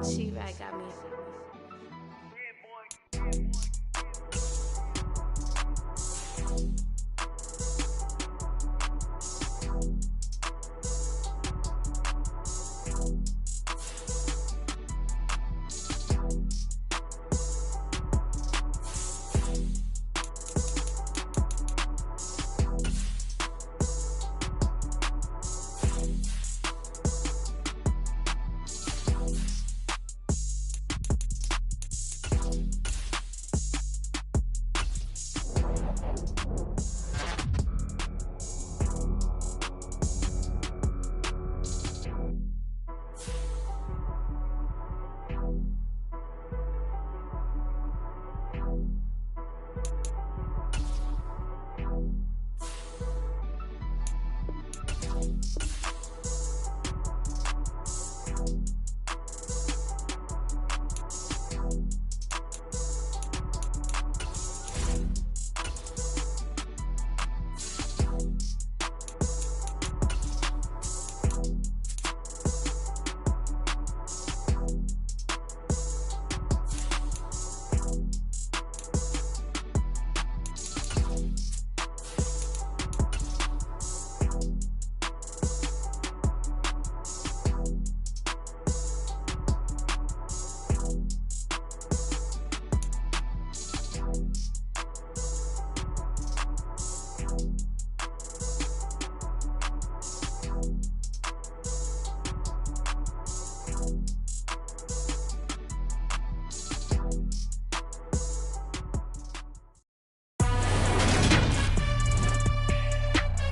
She-Rag got me.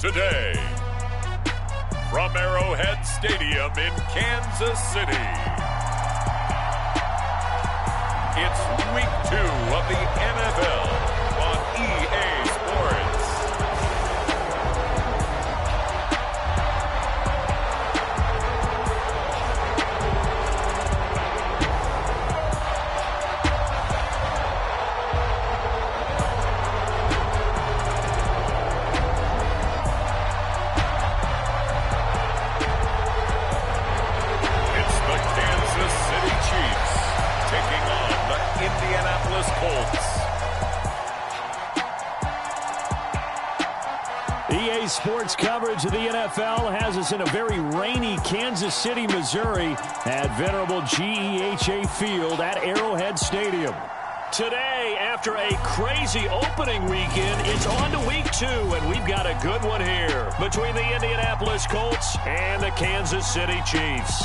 Today, from Arrowhead Stadium in Kansas City, it's Week 2 of the NFL on EA Sports. EA Sports coverage of the NFL has us in a very rainy Kansas City, Missouri at venerable GEHA Field at Arrowhead Stadium. Today, after a crazy opening weekend, it's on to Week 2, and we've got a good one here between the Indianapolis Colts and the Kansas City Chiefs.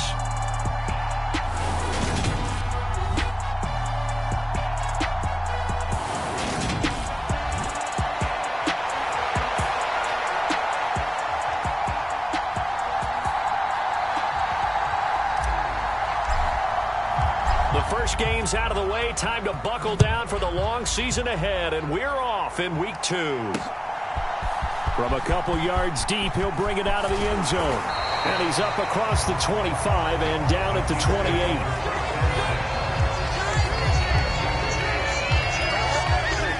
First game's out of the way. Time to buckle down for the long season ahead, and we're off in Week 2. From a couple yards deep, he'll bring it out of the end zone. And he's up across the 25 and down at the 28.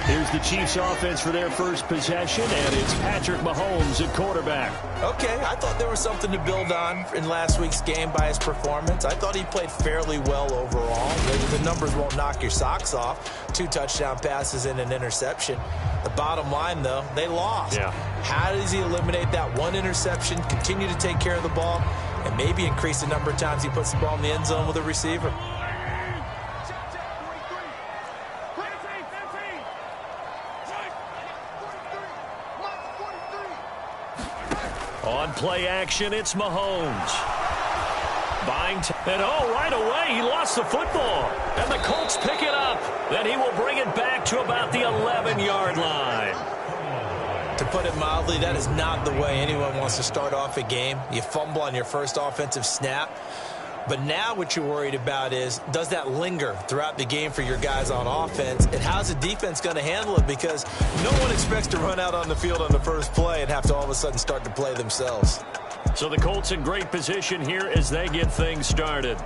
Here's the Chiefs offense for their first possession, and it's Patrick Mahomes at quarterback. Okay, I thought there was something to build on in last week's game by his performance. I thought he played fairly well overall. The numbers won't knock your socks off. 2 touchdown passes and an interception. The bottom line, though, they lost. Yeah. How does he eliminate that one interception, continue to take care of the ball, and maybe increase the number of times he puts the ball in the end zone with a receiver? On play action, it's Mahomes. Buying and right away, he lost the football. And the Colts pick it up. Then he will bring it back to about the 11-yard line. To put it mildly, that is not the way anyone wants to start off a game. You fumble on your first offensive snap. But now what you're worried about is, does that linger throughout the game for your guys on offense? And how's the defense going to handle it? Because no one expects to run out on the field on the first play and have to all of a sudden start to play themselves. So the Colts in great position here as they get things started.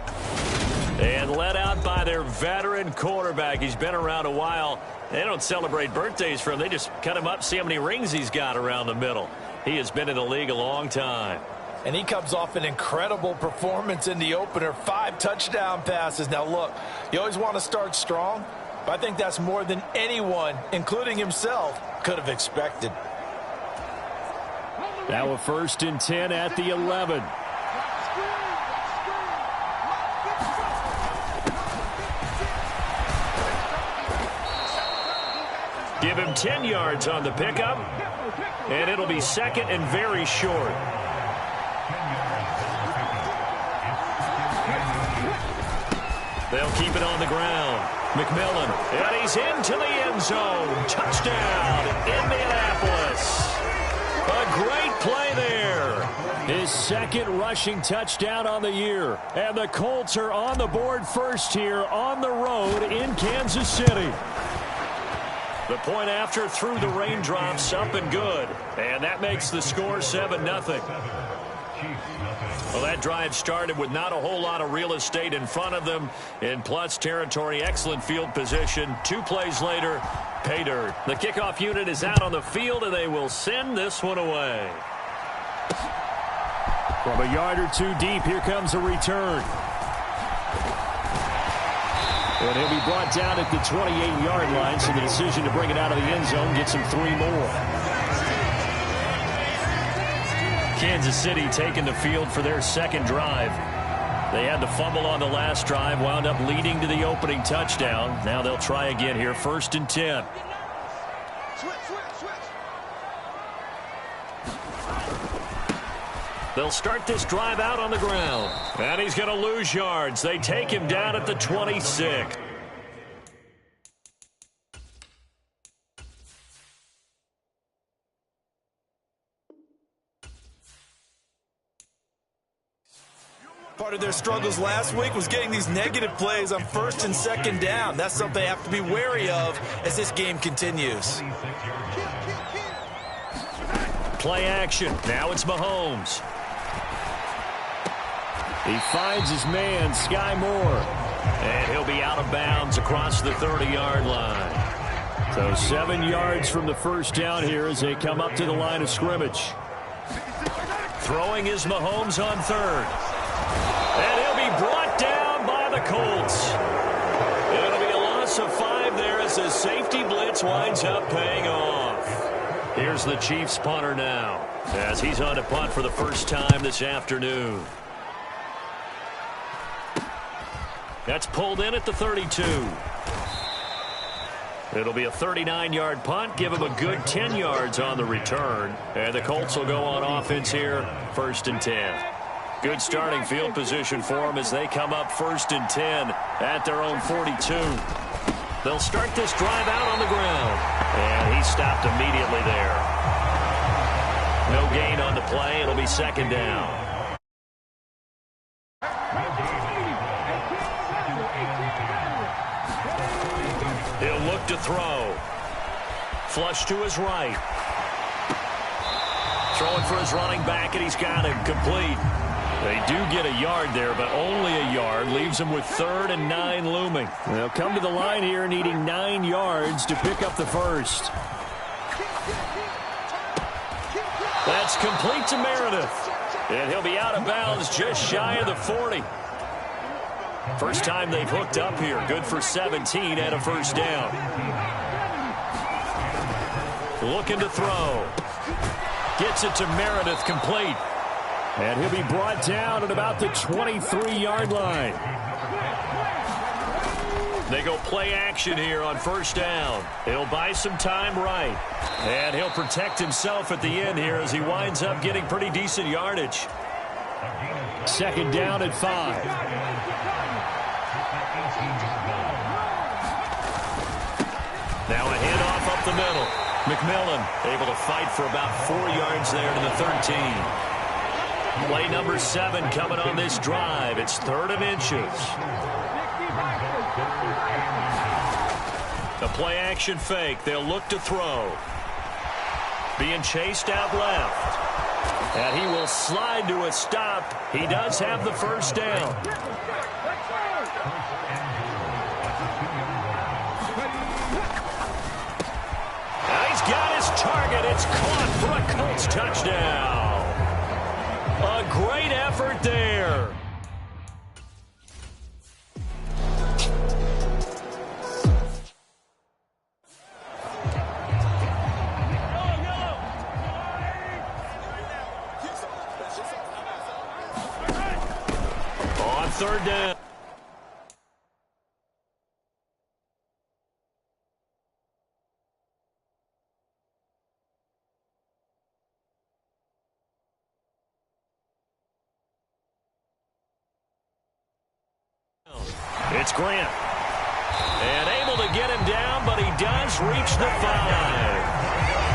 And led out by their veteran quarterback. He's been around a while. They don't celebrate birthdays for him. They just cut him up, see how many rings he's got around the middle. He has been in the league a long time. And he comes off an incredible performance in the opener. 5 touchdown passes. Now, look, you always want to start strong, but I think that's more than anyone, including himself, could have expected. Now a 1st and 10 at the 11. Give him 10 yards on the pickup, and it'll be 2nd and very short. They'll keep it on the ground. McMillan, and he's into the end zone. Touchdown, Indianapolis. A great play there. His 2nd rushing touchdown on the year. And the Colts are on the board first here on the road in Kansas City. The point after through the raindrops, up and good. And that makes the score 7-0. Well, that drive started with not a whole lot of real estate in front of them. In plus territory, excellent field position. 2 plays later, pay dirt. The kickoff unit is out on the field, and they will send this one away. From a yard or 2 deep, here comes a return. And he'll be brought down at the 28-yard line, so the decision to bring it out of the end zone gets him 3 more. Kansas City taking the field for their 2nd drive. They had the fumble on the last drive, wound up leading to the opening touchdown. Now they'll try again here, 1st and 10. They'll start this drive out on the ground. And he's going to lose yards. They take him down at the 26. Part of their struggles last week was getting these negative plays on 1st and 2nd down. That's something they have to be wary of as this game continues. Play action. Now it's Mahomes. He finds his man, Sky Moore. And he'll be out of bounds across the 30-yard line. So 7 yards from the 1st down here as they come up to the line of scrimmage. Throwing is Mahomes on 3rd. And he'll be brought down by the Colts. It'll be a loss of 5 there as the safety blitz winds up paying off. Here's the Chiefs punter now as he's on to punt for the first time this afternoon. That's pulled in at the 32. It'll be a 39-yard punt. Give him a good 10 yards on the return. And the Colts will go on offense here, 1st and 10. Good starting field position for them as they come up 1st and 10 at their own 42. They'll start this drive out on the ground. And he stopped immediately there. No gain on the play. It'll be 2nd down. He'll look to throw. Flush to his right. Throwing for his running back, and he's got him complete. They do get a yard there, but only a yard. Leaves them with 3rd and 9 looming. They'll come to the line here needing 9 yards to pick up the 1st. That's complete to Meredith. And he'll be out of bounds just shy of the 40. First time they've hooked up here. Good for 17 and a 1st down. Looking to throw. Gets it to Meredith, complete. And he'll be brought down at about the 23-yard line. They go play action here on 1st down. He'll buy some time right. And he'll protect himself at the end here as he winds up getting pretty decent yardage. 2nd down at 5. Now a handoff up the middle. McMillan able to fight for about 4 yards there to the 13. Play number 7 coming on this drive. It's 3rd and inches. A play action fake. They'll look to throw. Being chased out left. And he will slide to a stop. He does have the 1st down. And he's got his target. It's caught for for a Colts touchdown. A great effort there. On third down. It's Grant. And able to get him down, but he does reach the 5.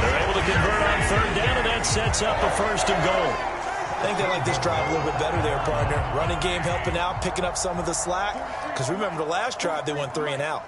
They're able to convert on third down, and that sets up a 1st and goal. I think they like this drive a little bit better there, partner. Running game helping out, picking up some of the slack. Because remember the last drive, they went 3 and out.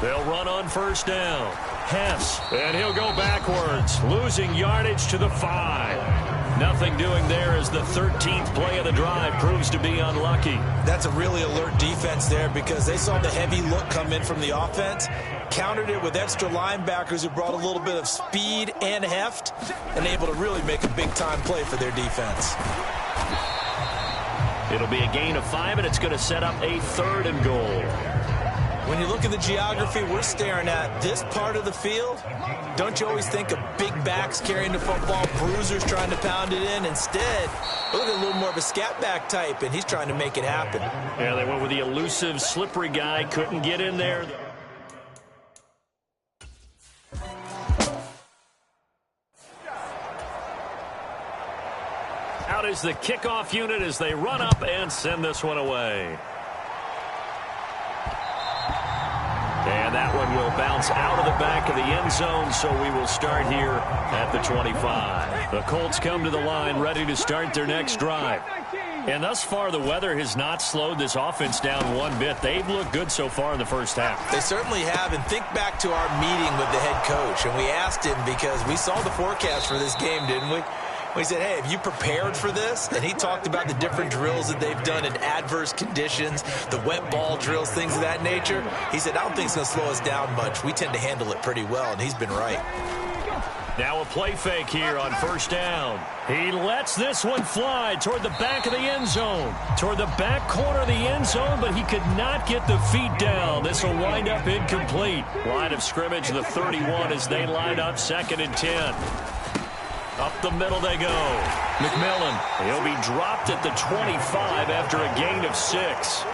They'll run on 1st down. Hess, and he'll go backwards, losing yardage to the 5. Nothing doing there as the 13th play of the drive proves to be unlucky. That's a really alert defense there because they saw the heavy look come in from the offense, countered it with extra linebackers who brought a little bit of speed and heft, and able to really make a big-time play for their defense. It'll be a gain of 5, and it's going to set up a 3rd and goal. When you look at the geography we're staring at, this part of the field, don't you always think of big backs carrying the football, bruisers trying to pound it in? Instead, look at a little more of a scat back type, and he's trying to make it happen. Yeah, they went with the elusive, slippery guy, couldn't get in there. Out is the kickoff unit as they run up and send this one away. And that one will bounce out of the back of the end zone, so we will start here at the 25. The Colts come to the line ready to start their next drive. And thus far, the weather has not slowed this offense down one bit. They've looked good so far in the first half. They certainly have, and think back to our meeting with the head coach, and we asked him because we saw the forecast for this game, didn't we? We said, hey, have you prepared for this? And he talked about the different drills that they've done in adverse conditions, the wet ball drills, things of that nature. He said, I don't think it's going to slow us down much. We tend to handle it pretty well, and he's been right. Now a play fake here on 1st down. He lets this one fly toward the back of the end zone, toward the back corner of the end zone, but he could not get the feet down. This will wind up incomplete. Line of scrimmage, the 31 as they line up 2nd and 10. Up the middle they go. McMillan, he'll be dropped at the 25 after a gain of 6.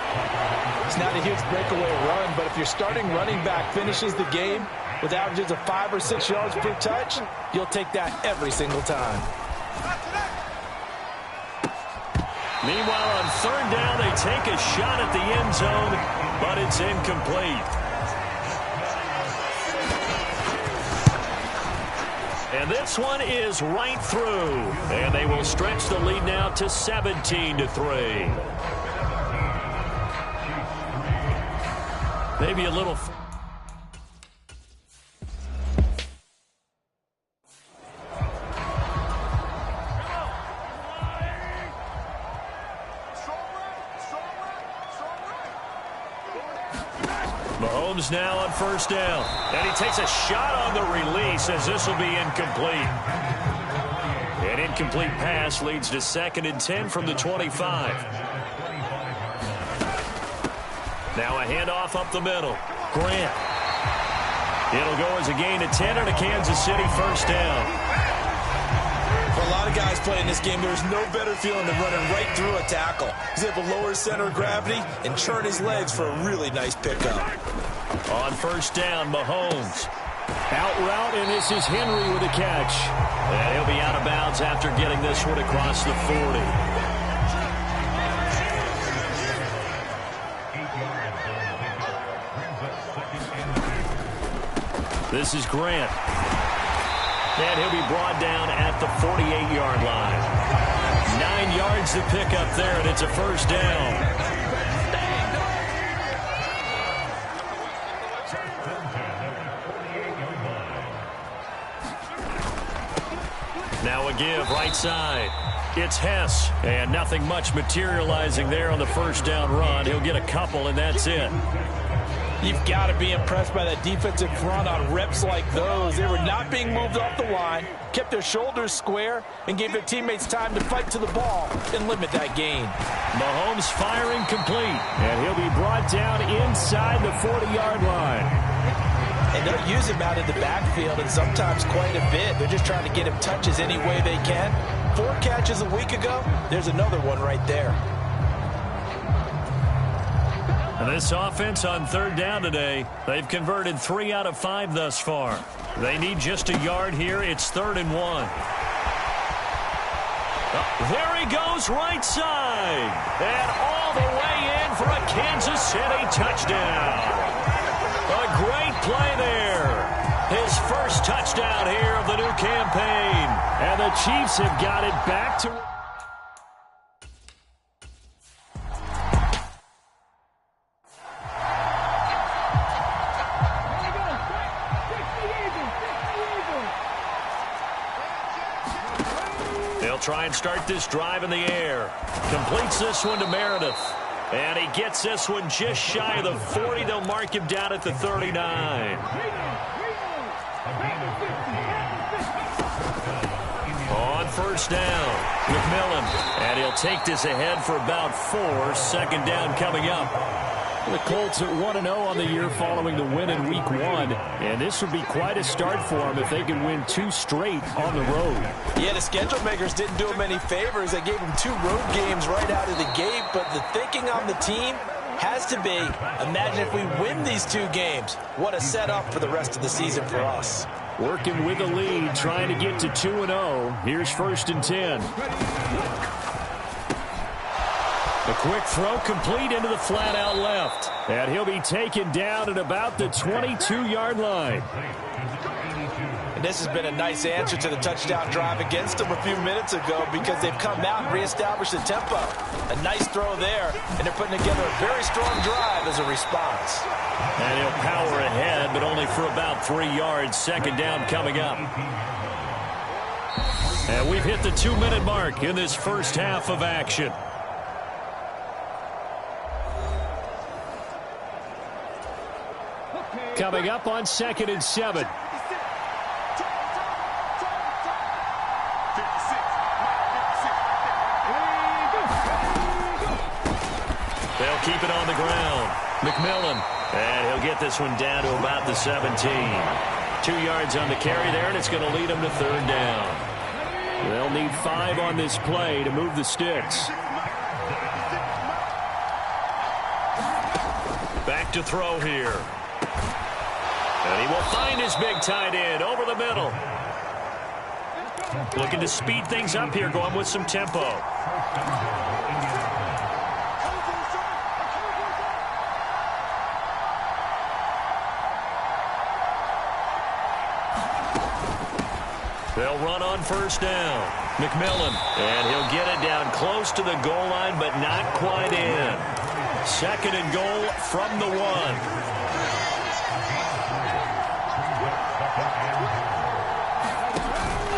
It's not a huge breakaway run, but if your starting running back finishes the game with averages of 5 or 6 yards per touch, you'll take that every single time. Meanwhile, on 3rd down, they take a shot at the end zone, but it's incomplete. And this one is right through. And they will stretch the lead now to 17-3. Maybe a little... Mahomes now on 1st down. And he takes a shot on the release as this will be incomplete. An incomplete pass leads to 2nd and 10 from the 25. Now a handoff up the middle. Grant. It'll go as a gain of 10 and a Kansas City 1st down. For a lot of guys playing this game, there's no better feeling than running right through a tackle. He's able to lower his center of gravity and churn his legs for a really nice pickup. On 1st down, Mahomes. Out route, and this is Henry with a catch. And he'll be out of bounds after getting this one across the 40. This is Grant. And he'll be brought down at the 48-yard line. 9 yards to pick up there, and it's a 1st down. Now a give right side. It's Hess, and nothing much materializing there on the 1st down run. He'll get a couple, and that's it. You've got to be impressed by that defensive front on reps like those. They were not being moved off the line, kept their shoulders square, and gave their teammates time to fight to the ball and limit that gain. Mahomes firing complete, and he'll be brought down inside the 40-yard line. And they'll use him out in the backfield, and sometimes quite a bit. They're just trying to get him touches any way they can. 4 catches a week ago, there's another one right there. And this offense on 3rd down today, they've converted 3 out of 5 thus far. They need just a yard here. It's 3rd and 1. There he goes, right side. And all the way in for a Kansas City touchdown. A great play there. His first touchdown here of the new campaign. And the Chiefs have got it back to... They'll try and start this drive in the air. Completes this one to Meredith. And he gets this one just shy of the 40. They'll mark him down at the 39. On 1st down, McMillan. And he'll take this ahead for about 4. 2nd down coming up. The Colts at 1-0 on the year following the win in Week 1. And this would be quite a start for them if they can win 2 straight on the road. Yeah, the schedule makers didn't do them any favors. They gave them 2 road games right out of the gate. But the thinking on the team has to be, imagine if we win these 2 games. What a setup for the rest of the season for us. Working with the lead, trying to get to 2-0. Here's 1st and 10. A quick throw complete into the flat out left. And he'll be taken down at about the 22-yard line. And this has been a nice answer to the touchdown drive against them a few minutes ago because they've come out and reestablished the tempo. A nice throw there, and they're putting together a very strong drive as a response. And he'll power ahead, but only for about 3 yards. 2nd down coming up. And we've hit the 2-minute mark in this first half of action. Coming up on 2nd and 7. They'll keep it on the ground. McMillan. And he'll get this one down to about the 17. 2 yards on the carry there, and it's going to lead them to 3rd down. They'll need 5 on this play to move the sticks. Back to throw here. And he will find his big tight end over the middle. Looking to speed things up here, going with some tempo. They'll run on 1st down. McMillan. And he'll get it down close to the goal line, but not quite in. 2nd and goal from the 1.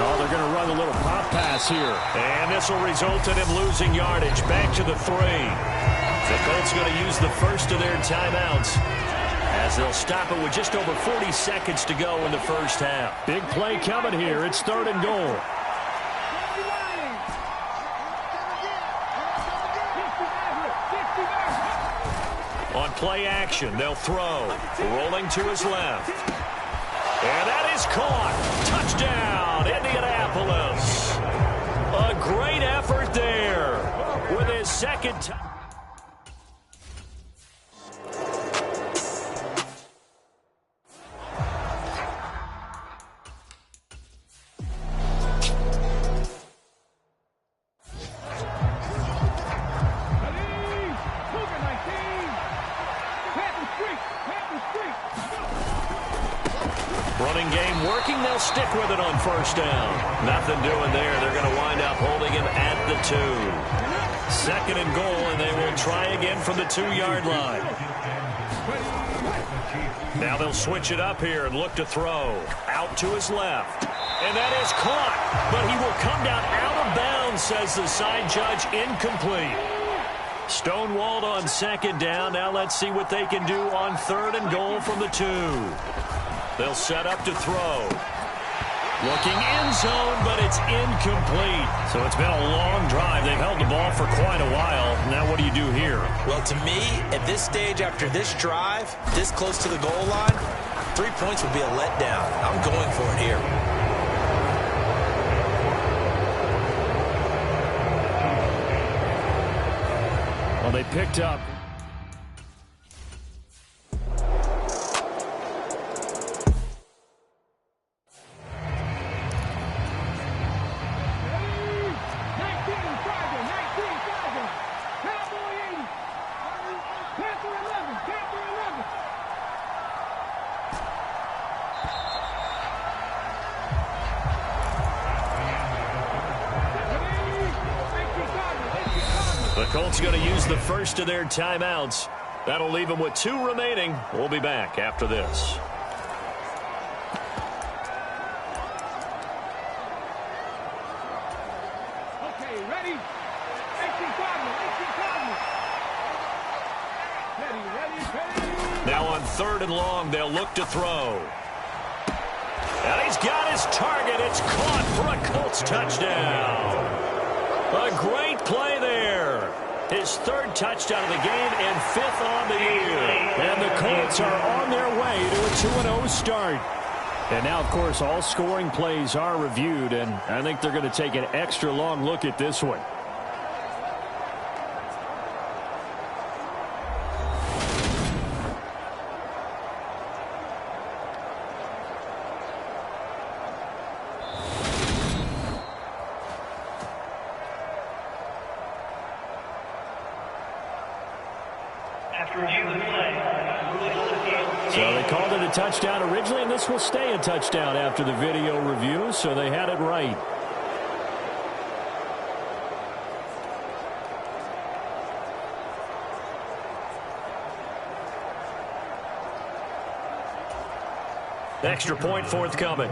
Oh, they're going to run a little pop pass here. And this will result in him losing yardage. Back to the 3. The Colts going to use the first of their timeouts as they'll stop it with just over 40 seconds to go in the first half. Big play coming here. It's 3rd and goal. On play action, they'll throw. Rolling to his left. And that is caught. Touchdown, Indianapolis. A great effort there with his 2nd time. Running game working. They'll stick with it on 1st down. Nothing doing there. They're going to wind up holding him at the 2. 2nd and goal, and they will try again from the 2-yard line. Now they'll switch it up here and look to throw. Out to his left. And that is caught. But he will come down out of bounds, says the side judge. Incomplete. Stonewalled on second down. Now let's see what they can do on 3rd and goal from the 2. They'll set up to throw. Looking end zone, but it's incomplete. So it's been a long drive. They've held the ball for quite a while. Now what do you do here? Well, to me, at this stage, after this drive, this close to the goal line, 3 points would be a letdown. I'm going for it here. Well, they picked up. The Colts going to use the first of their timeouts. That'll leave them with 2 remaining. We'll be back after this. Okay, ready? Now on 3rd and long, they'll look to throw. And he's got his target. It's caught for a Colts touchdown. A great play there. His 3rd touchdown of the game and 5th on the year. And the Colts are on their way to a 2-0 start. And now, of course, all scoring plays are reviewed, and I think they're going to take an extra long look at this one. So they called it a touchdown originally, and this will stay a touchdown after the video review, so they had it right. Extra point forthcoming.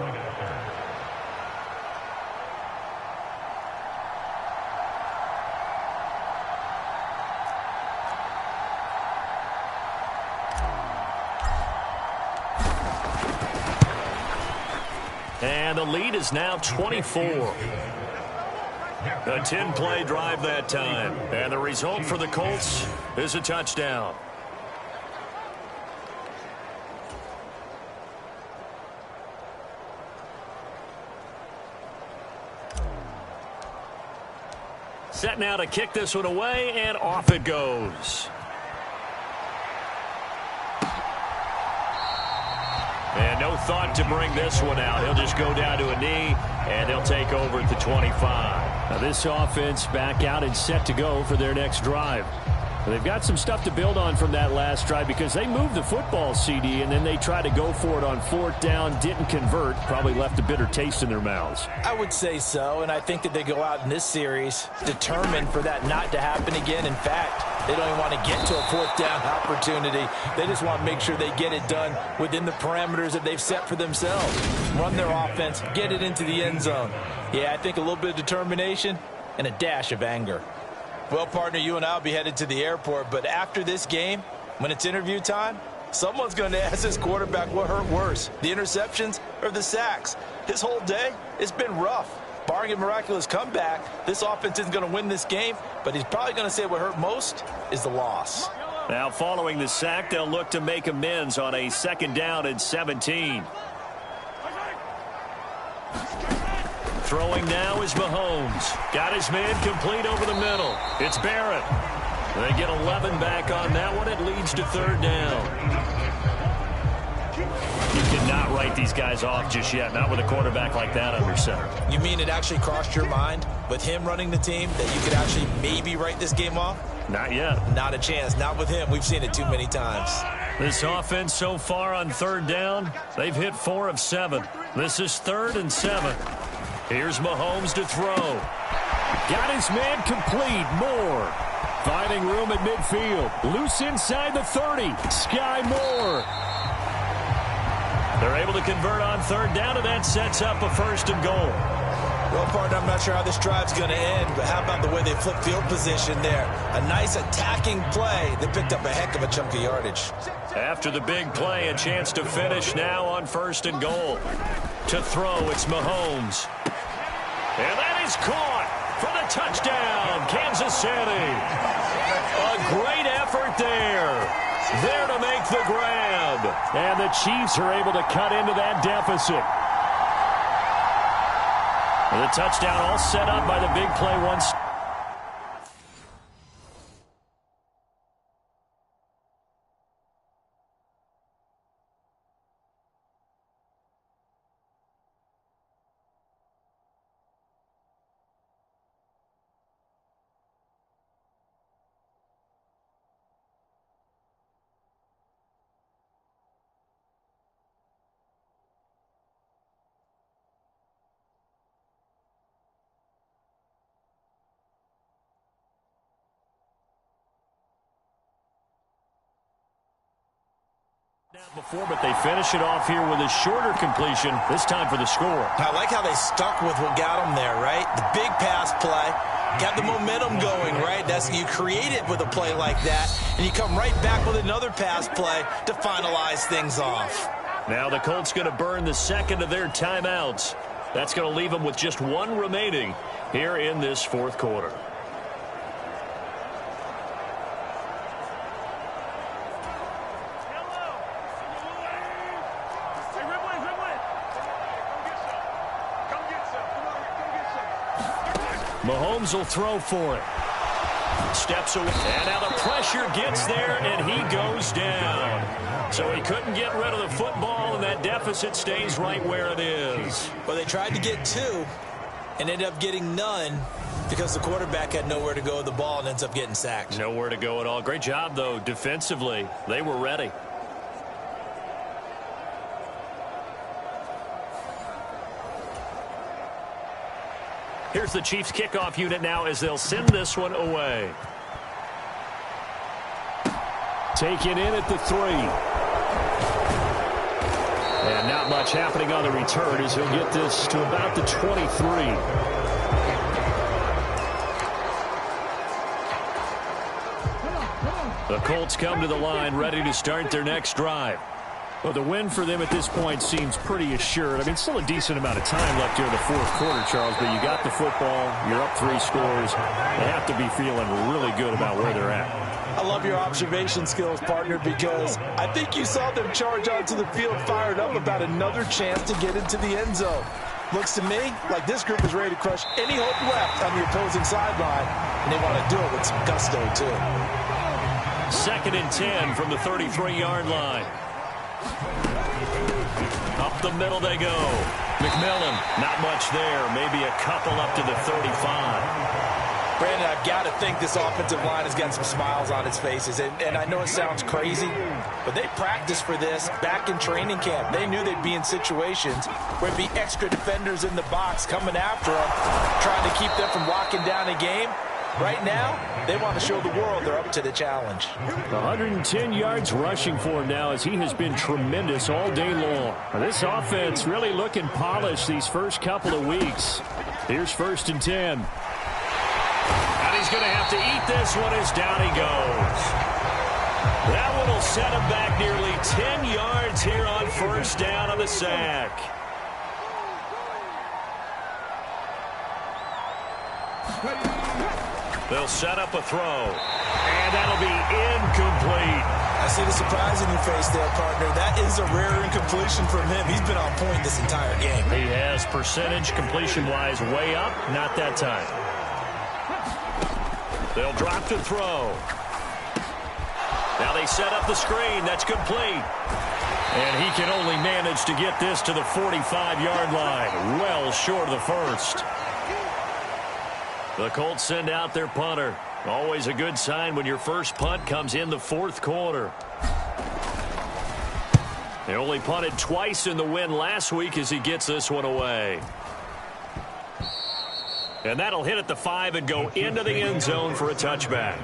And the lead is now 24. A 10-play drive that time. And the result for the Colts is a touchdown. Set now to kick this one away, and off it goes. And no thought to bring this one out. He'll just go down to a knee, and they'll take over at the 25. Now this offense back out and set to go for their next drive. They've got some stuff to build on from that last drive because they moved the football, CD, and then they tried to go for it on 4th down, didn't convert, probably left a bitter taste in their mouths. I would say so, and I think that they go out in this series determined for that not to happen again. In fact, they don't even want to get to a 4th down opportunity. They just want to make sure they get it done within the parameters that they've set for themselves. Run their offense, get it into the end zone. Yeah, I think a little bit of determination and a dash of anger. Well, partner, you and I will be headed to the airport, but after this game, when it's interview time, someone's going to ask this quarterback what hurt worse, the interceptions or the sacks. His whole day, it's been rough. Barring a miraculous comeback, this offense isn't going to win this game, but he's probably going to say what hurt most is the loss. Now, following the sack, they'll look to make amends on a 2nd down and 17. Throwing now is Mahomes. Got his man complete over the middle. It's Barrett. They get 11 back on that one. It leads to 3rd down. You cannot write these guys off just yet, not with a quarterback like that under center. You mean it actually crossed your mind with him running the team that you could actually maybe write this game off? Not yet. Not a chance. Not with him. We've seen it too many times. This offense so far on 3rd down, they've hit 4 of 7. This is 3rd and 7. Here's Mahomes to throw. Got his man complete. Moore. Finding room at midfield. Loose inside the 30. Sky Moore. They're able to convert on 3rd down, and that sets up a 1st and goal. Well, partner, I'm not sure how this drive's going to end, but how about the way they flip field position there? A nice attacking play that picked up a heck of a chunk of yardage. After the big play, a chance to finish now on 1st and goal. To throw, it's Mahomes. And that is caught for the touchdown, Kansas City. A great effort there. There to make the grab. And the Chiefs are able to cut into that deficit. The touchdown all set up by the big play once. Before, but they finish it off here with a shorter completion, this time for the score. I like how they stuck with what got them there, right? The big pass play, got the momentum going, right? You create it with a play like that, and you come right back with another pass play to finalize things off. Now the Colts going to burn the second of their timeouts. That's going to leave them with just one remaining here in this 4th quarter. Mahomes will throw for it. Steps away. And now the pressure gets there, and he goes down. So he couldn't get rid of the football, and that deficit stays right where it is. Well, they tried to get 2 and ended up getting none because the quarterback had nowhere to go with the ball and ends up getting sacked. Nowhere to go at all. Great job, though, defensively. They were ready. Here's the Chiefs kickoff unit now as they'll send this one away. Taken in at the 3. And not much happening on the return as he'll get this to about the 23. The Colts come to the line ready to start their next drive. Well, the win for them at this point seems pretty assured. I mean, still a decent amount of time left here in the 4th quarter, Charles, but you got the football, you're up 3 scores. They have to be feeling really good about where they're at. I love your observation skills, partner, because I think you saw them charge onto the field fired up about another chance to get into the end zone. Looks to me like this group is ready to crush any hope left on the opposing sideline, and they want to do it with some gusto, too. 2nd and 10 from the 33-yard line. Up the middle they go. McMillan, not much there. Maybe a couple up to the 35. Brandon, I've got to think this offensive line has got some smiles on its faces. And I know it sounds crazy, but they practiced for this back in training camp. They knew they'd be in situations where there'd be extra defenders in the box coming after them, trying to keep them from locking down a game. Right now, they want to show the world they're up to the challenge. 110 yards rushing for him now as he has been tremendous all day long. This offense really looking polished these first couple of weeks. Here's 1st and 10. And he's going to have to eat this one as down he goes. That one will set him back nearly 10 yards here on 1st down on the sack. They'll set up a throw, and that'll be incomplete. I see the surprise in your face there, partner. That is a rare incompletion from him. He's been on point this entire game. He has percentage completion-wise way up, not that time. They'll drop to throw. Now they set up the screen. That's complete. And he can only manage to get this to the 45-yard line, well short of the 1st. The Colts send out their punter. Always a good sign when your first punt comes in the 4th quarter. They only punted twice in the win last week as he gets this one away. And that'll hit at the 5 and go into the end zone for a touchback.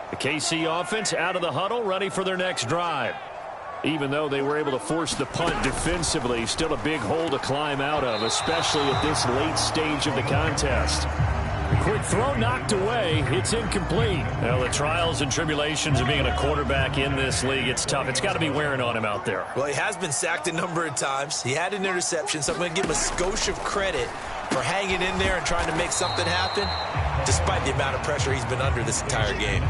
The KC offense out of the huddle, ready for their next drive. Even though they were able to force the punt defensively, still a big hole to climb out of, especially at this late stage of the contest. Quick throw knocked away. It's incomplete. Well, the trials and tribulations of being a quarterback in this league, it's tough. It's got to be wearing on him out there. Well, he has been sacked a number of times. He had an interception, so I'm going to give him a skosh of credit for hanging in there and trying to make something happen, despite the amount of pressure he's been under this entire game.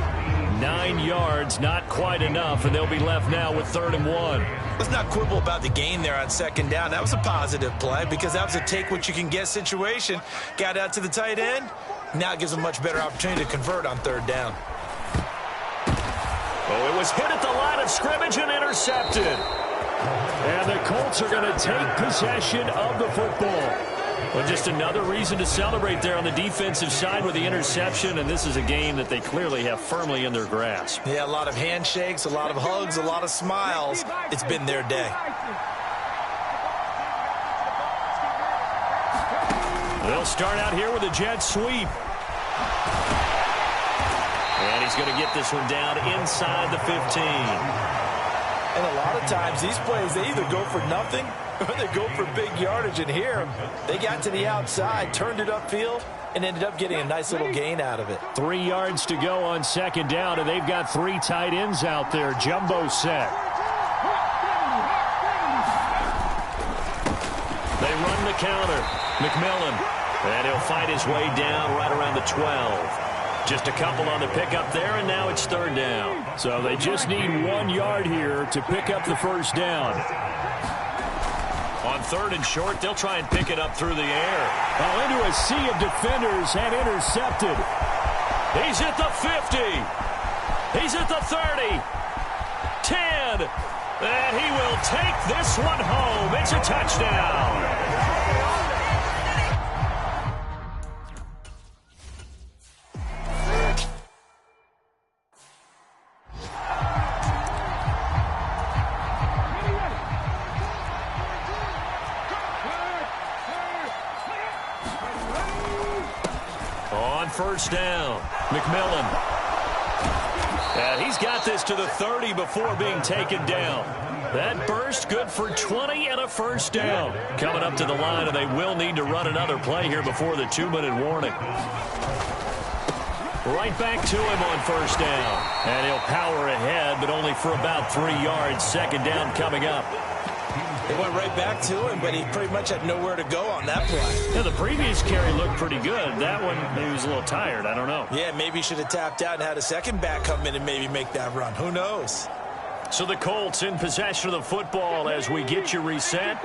9 yards, not quite enough, and they'll be left now with 3rd and 1. Let's not quibble about the gain there on 2nd down. That was a positive play because that was a take-what-you-can-get situation. Got out to the tight end. Now it gives him a much better opportunity to convert on 3rd down. Oh, it was hit at the line of scrimmage and intercepted. And the Colts are going to take possession of the football. Well, just another reason to celebrate there on the defensive side with the interception, and this is a game that they clearly have firmly in their grasp. Yeah, a lot of handshakes, a lot of hugs, a lot of smiles. It's been their day. They'll start out here with a jet sweep. And he's going to get this one down inside the 15. And a lot of times these plays, they either go for nothing or they go for big yardage. And here, they got to the outside, turned it upfield, and ended up getting a nice little gain out of it. 3 yards to go on 2nd down, and they've got 3 tight ends out there. Jumbo set. They run the counter. McMillan. And he'll fight his way down right around the 12. Just a couple on the pickup there, and now it's 3rd down. So they just need 1 yard here to pick up the 1st down. On 3rd and short, they'll try and pick it up through the air. Oh, into a sea of defenders and intercepted. He's at the 50. He's at the 30. 10. And he will take this one home. It's a touchdown. On 1st down, McMillan. And he's got this to the 30 before being taken down. That burst good for 20 and a 1st down. Coming up to the line, and they will need to run another play here before the 2-minute warning. Right back to him on 1st down. And he'll power ahead, but only for about 3 yards. 2nd down coming up. They went right back to him, but he pretty much had nowhere to go on that play. Yeah, the previous carry looked pretty good. That one, he was a little tired. I don't know. Yeah, maybe he should have tapped out and had a second back come in and maybe make that run. Who knows? So the Colts in possession of the football as we get you reset.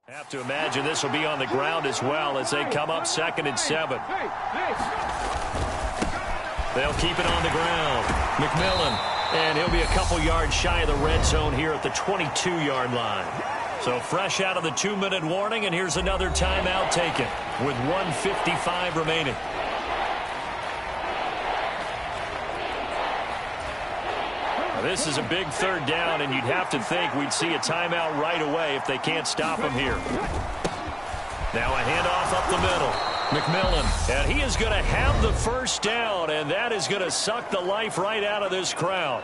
Have to imagine this will be on the ground as well as they come up 2nd and 7. They'll keep it on the ground. McMillan, and he'll be a couple yards shy of the red zone here at the 22-yard line. So fresh out of the 2-minute warning, and here's another timeout taken with 1:55 remaining. This is a big 3rd down, and you'd have to think we'd see a timeout right away if they can't stop him here. Now a handoff up the middle. McMillan, and he is going to have the 1st down, and that is going to suck the life right out of this crowd.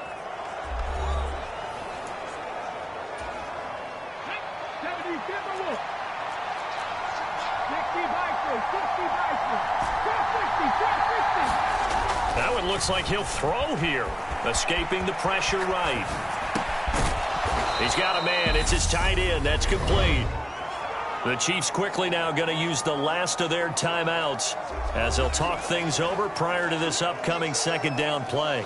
That one looks like he'll throw here. Escaping the pressure right. He's got a man. It's his tight end. That's complete. The Chiefs quickly now going to use the last of their timeouts as they'll talk things over prior to this upcoming 2nd down play.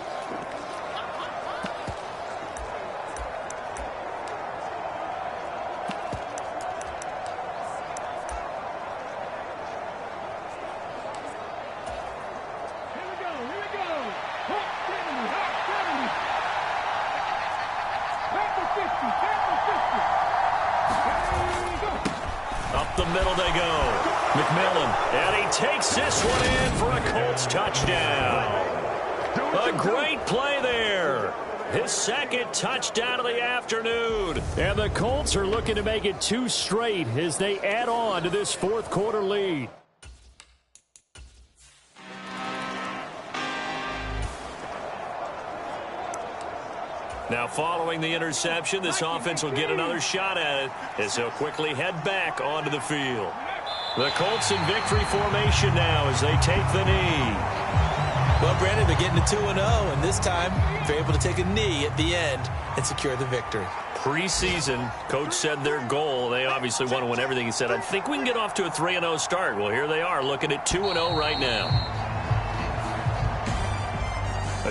Up the middle they go. McMillan, and he takes this one in for a Colts touchdown. A great play there. His 2nd touchdown of the afternoon. And the Colts are looking to make it 2 straight as they add on to this 4th quarter lead. Now following the interception, this offense will get another shot at it as they'll quickly head back onto the field. The Colts in victory formation now as they take the knee. Well, Brandon, they're getting to 2-0, and this time they're able to take a knee at the end and secure the victory. Preseason, coach said their goal, they obviously want to win everything. He said, I think we can get off to a 3-0 start. Well, here they are looking at 2-0 right now.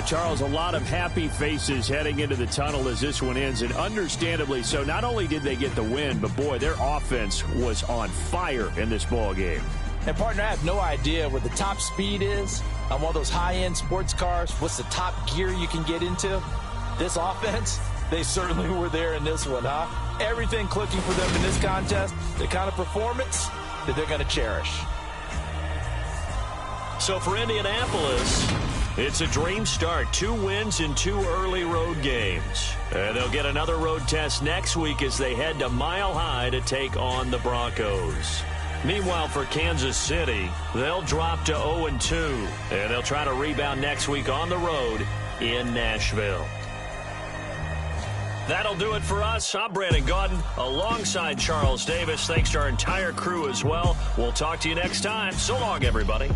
Charles, a lot of happy faces heading into the tunnel as this one ends, and understandably so. Not only did they get the win, but boy, their offense was on fire in this ball game. And partner, I have no idea what the top speed is on one of those high-end sports cars. What's the top gear you can get into? This offense, they certainly were there in this one, huh? Everything clicking for them in this contest, the kind of performance that they're going to cherish. So for Indianapolis, it's a dream start. 2 wins in 2 early road games. And they'll get another road test next week as they head to Mile High to take on the Broncos. Meanwhile, for Kansas City, they'll drop to 0-2. And they'll try to rebound next week on the road in Nashville. That'll do it for us. I'm Brandon Gaudin alongside Charles Davis. Thanks to our entire crew as well. We'll talk to you next time. So long, everybody.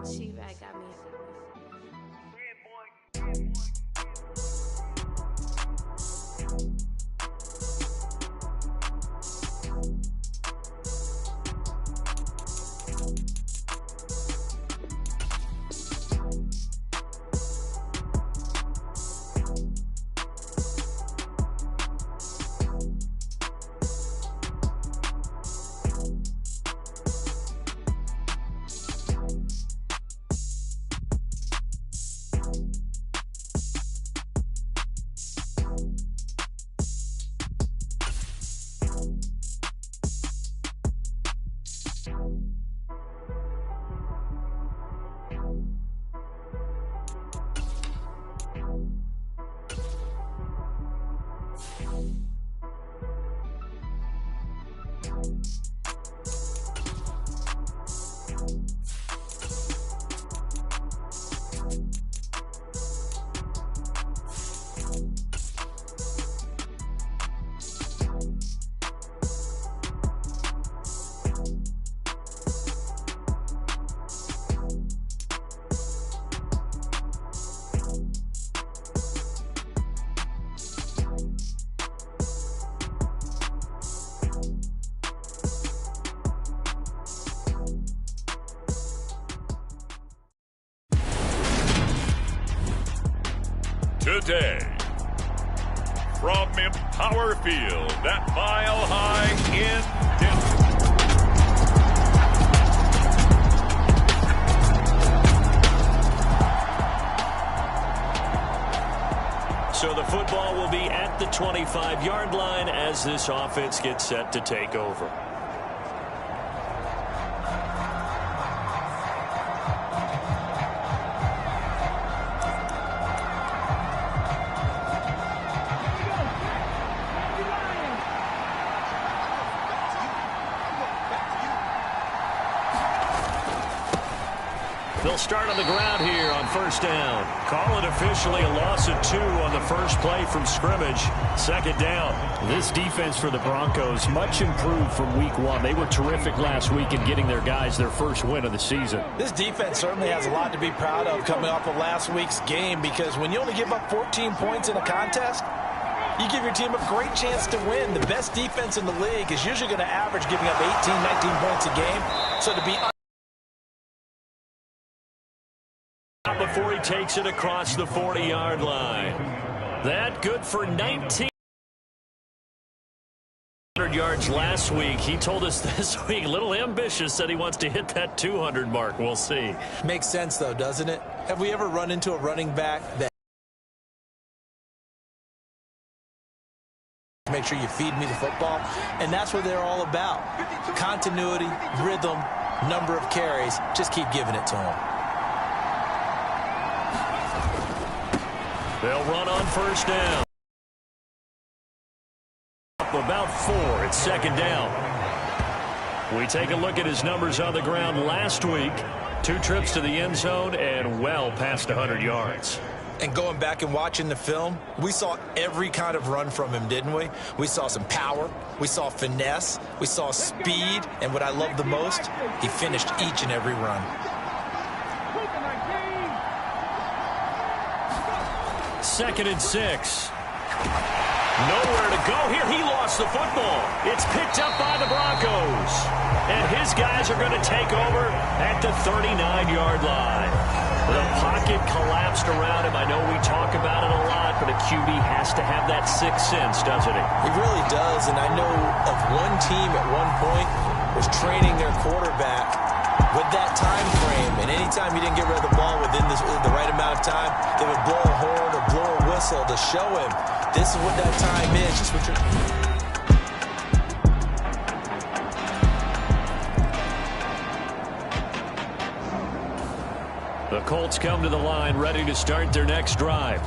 She-Rag got me. Today, from Empower Field at Mile High in Denver. So the football will be at the 25-yard line as this offense gets set to take over. They'll start on the ground here on first down. Call it officially a loss of 2 on the first play from scrimmage. Second down. This defense for the Broncos much improved from week 1. They were terrific last week in getting their guys their first win of the season. This defense certainly has a lot to be proud of coming off of last week's game, because when you only give up 14 points in a contest, you give your team a great chance to win. The best defense in the league is usually going to average giving up 18, 19 points a game. So to be before he takes it across the 40-yard line. That good for 19 yards last week. He told us this week, a little ambitious, said he wants to hit that 200 mark. We'll see. Makes sense, though, doesn't it? Have we ever run into a running back that make sure you feed me the football? And that's what they're all about. Continuity, rhythm, number of carries. Just keep giving it to them. They'll run on first down. About 4. It's second down. We take a look at his numbers on the ground last week. 2 trips to the end zone and well past 100 yards. And going back and watching the film, we saw every kind of run from him, didn't we? We saw some power. We saw finesse. We saw speed. And what I love the most, he finished each and every run. Second and 6. Nowhere to go here. He lost the football. It's picked up by the Broncos. And his guys are going to take over at the 39-yard line. The pocket collapsed around him. I know we talk about it a lot, but a QB has to have that sixth sense, doesn't he? He really does. And I know of one team at one point was training their quarterback with that time frame, and anytime he didn't get rid of the ball within the right amount of time, they would blow a horn or blow a whistle to show him this is what that time is. Just what The Colts come to the line ready to start their next drive.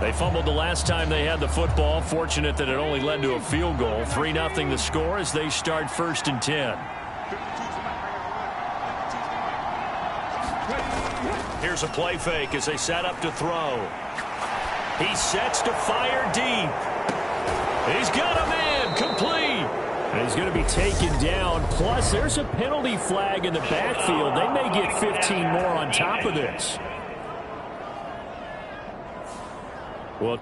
They fumbled the last time they had the football. Fortunate that it only led to a field goal. 3-0 the score as they start first and 10. Here's a play fake as they set up to throw. He sets to fire deep. He's got a man complete. And he's going to be taken down. Plus, there's a penalty flag in the backfield. They may get 15 more on top of this. Well,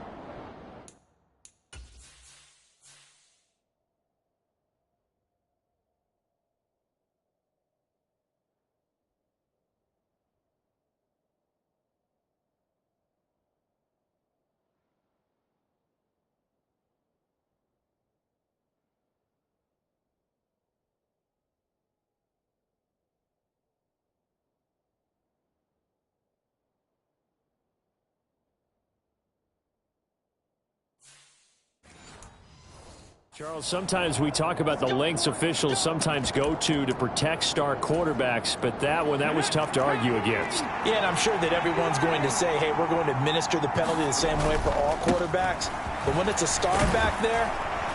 Charles, sometimes we talk about the lengths officials sometimes go to protect star quarterbacks, but that was tough to argue against. Yeah, and I'm sure that everyone's going to say, hey, we're going to administer the penalty the same way for all quarterbacks. But when it's a star back there,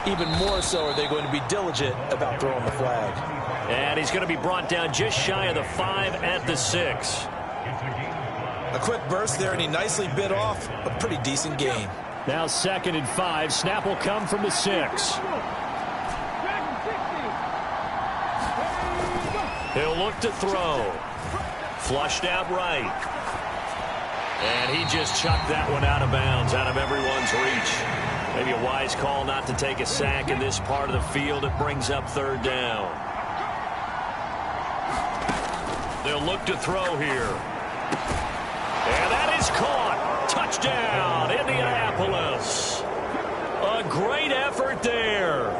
even more so are they going to be diligent about throwing the flag. And he's going to be brought down just shy of the 5 at the 6. A quick burst there, and he nicely bit off a pretty decent gain. Now 2nd and 5. Snap will come from the 6. He'll look to throw. Flushed out right. And he just chucked that one out of bounds, out of everyone's reach. Maybe a wise call not to take a sack in this part of the field. It brings up 3rd down. They'll look to throw here. And that is caught. Touchdown, Indianapolis. A great effort there.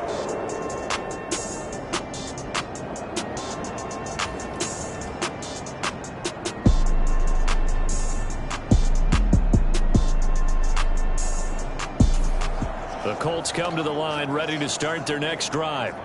The Colts come to the line, ready to start their next drive.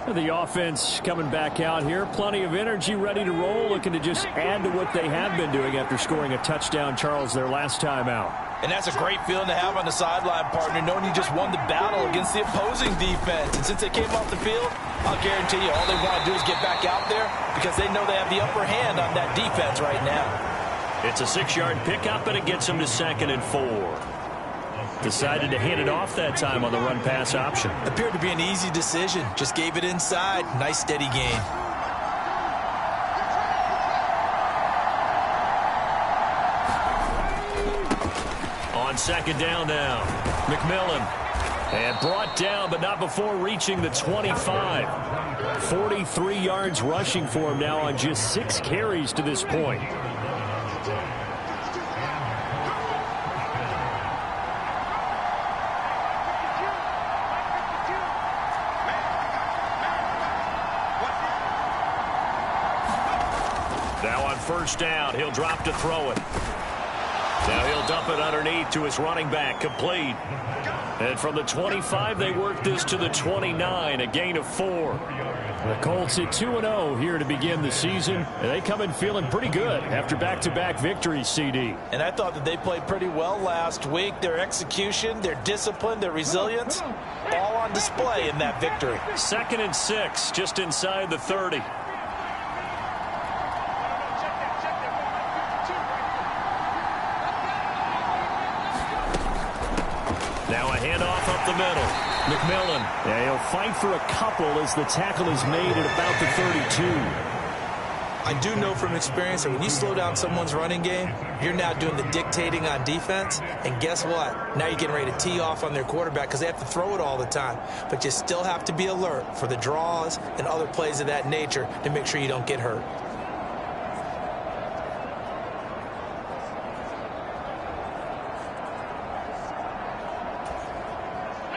The offense coming back out here. Plenty of energy, ready to roll, looking to just add to what they have been doing after scoring a touchdown, Charles, their last time out. And that's a great feeling to have on the sideline, partner, knowing you just won the battle against the opposing defense. And since they came off the field, I'll guarantee you all they want to do is get back out there because they know they have the upper hand on that defense right now. It's a 6-yard pickup, and it gets them to 2nd and 4. Decided to hand it off that time on the run-pass option. Appeared to be an easy decision. Just gave it inside. Nice steady gain. On 2nd down now. McMillan. And brought down, but not before reaching the 25. 43 yards rushing for him now on just 6 carries to this point. Now on 1st down, he'll drop to throw it. Now he'll dump it underneath to his running back, complete. And from the 25, they work this to the 29, a gain of 4. The Colts at 2-0 here to begin the season. And they come in feeling pretty good after back-to-back victories, CD. And I thought that they played pretty well last week. Their execution, their discipline, their resilience, all on display in that victory. 2nd and 6, just inside the 30. Now a handoff up the middle. McMillan. Yeah, he'll fight for a couple as the tackle is made at about the 32. I do know from experience that when you slow down someone's running game, you're now doing the dictating on defense. And guess what? Now you're getting ready to tee off on their quarterback because they have to throw it all the time. But you still have to be alert for the draws and other plays of that nature to make sure you don't get hurt.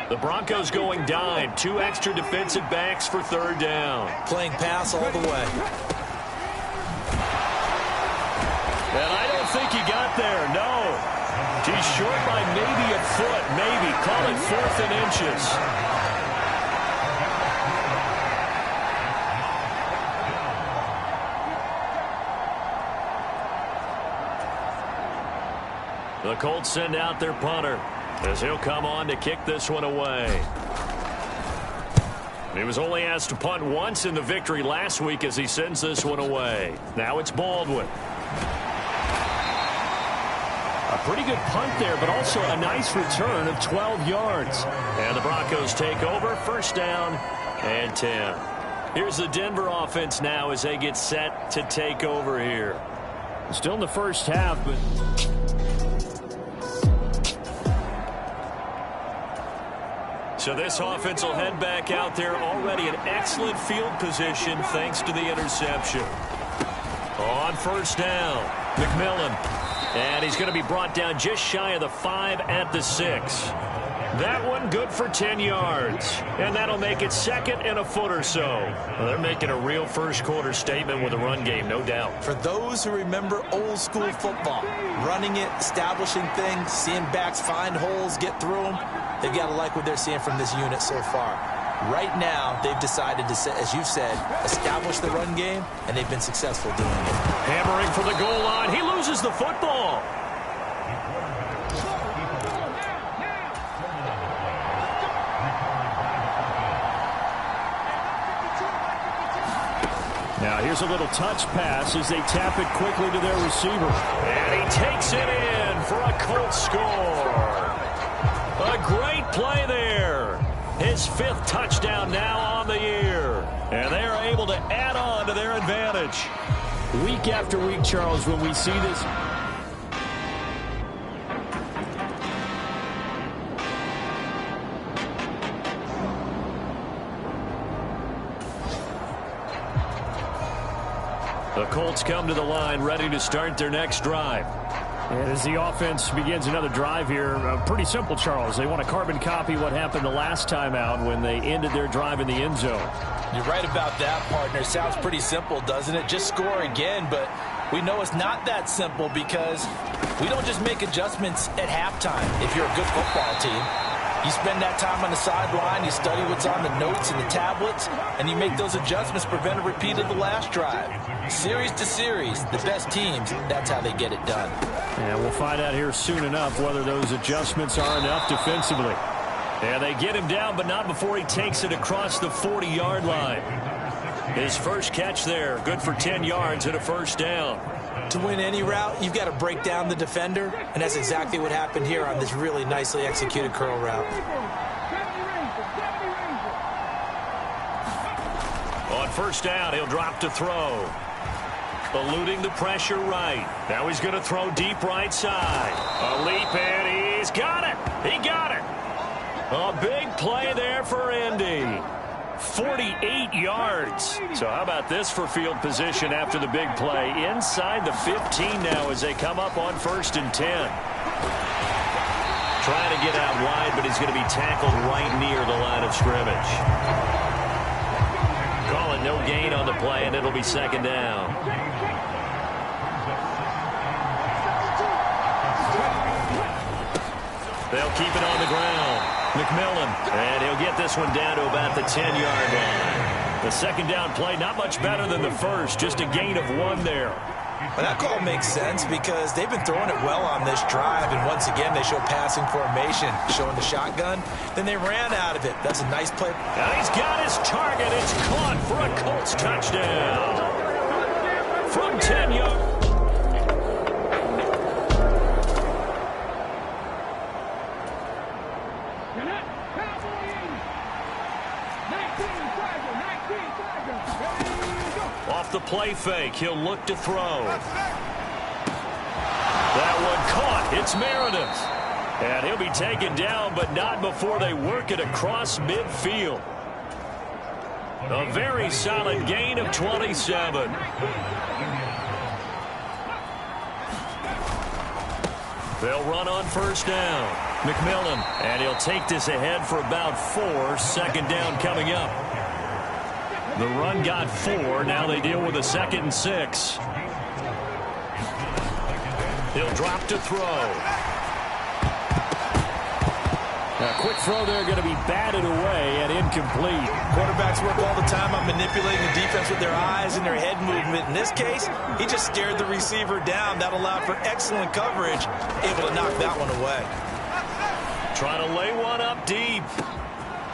The Broncos going dime. 2 extra defensive backs for 3rd down. Playing pass all the way. And I don't think he got there, no. He's short by maybe a foot, maybe. Call it 4th and inches. The Colts send out their punter as he'll come on to kick this one away. He was only asked to punt once in the victory last week as he sends this one away. Now it's Baldwin. A pretty good punt there, but also a nice return of 12 yards. And the Broncos take over, first down and 10. Here's the Denver offense now as they get set to take over here. Still in the first half, but... So this offense will head back out there, already in excellent field position thanks to the interception. On first down, McMillan. And he's going to be brought down just shy of the 5 at the 6. That one good for 10 yards. And that'll make it second and a foot or so. Well, they're making a real first quarter statement with a run game, no doubt. For those who remember old school football, running it, establishing things, seeing backs find holes, get through them, they've got to like what they're seeing from this unit so far. Right now, they've decided to, as you've said, establish the run game, and they've been successful doing it. Hammering for the goal line. He loses the football. Now here's a little touch pass as they tap it quickly to their receiver. And he takes it in for a Colts score. A great play there. His 5th touchdown now on the year. And they are able to add on to their advantage. Week after week, Charles, when we see this... The Colts come to the line, ready to start their next drive. And as the offense begins another drive here, pretty simple, Charles. They want to carbon copy what happened the last time out when they ended their drive in the end zone. You're right about that, partner. Sounds pretty simple, doesn't it? Just score again, but we know it's not that simple because we don't just make adjustments at halftime if you're a good football team. You spend that time on the sideline, you study what's on the notes and the tablets, and you make those adjustments, prevent a repeat of the last drive. Series to series, the best teams, that's how they get it done. And we'll find out here soon enough whether those adjustments are enough defensively. And they get him down, but not before he takes it across the 40-yard line. His first catch there, good for 10 yards and a first down. To win any route, you've got to break down the defender, and that's exactly what happened here on this really nicely executed curl route. On first down, he'll drop to throw. Eluding the pressure right. Now he's going to throw deep right side. A leap, and he's got it. He got it. A big play there for Indy. 48 yards. So how about this for field position after the big play? Inside the 15 now as they come up on first and 10. Trying to get out wide, but he's going to be tackled right near the line of scrimmage. Call it no gain on the play, and it'll be second down. They'll keep it on the ground. McMillan, and he'll get this one down to about the 10-yard line. The second down play, not much better than the first, just a gain of 1 there. Well, that call makes sense because they've been throwing it well on this drive, and once again, they show passing formation, showing the shotgun. Then they ran out of it. That's a nice play. And he's got his target. It's caught for a Colts touchdown. From 10 yards. Off the play fake, he'll look to throw. That one caught. It's Meredith. And he'll be taken down, but not before they work it across midfield. A very solid gain of 27. They'll run on first down. McMillan, and he'll take this ahead for about 4. Second down coming up. The run got 4. Now they deal with a 2nd and 6. He'll drop to throw. A quick throw there, going to be batted away and incomplete. Quarterbacks work all the time on manipulating the defense with their eyes and their head movement. In this case, he just stared the receiver down. That allowed for excellent coverage, able to knock that one away. Trying to lay one up deep.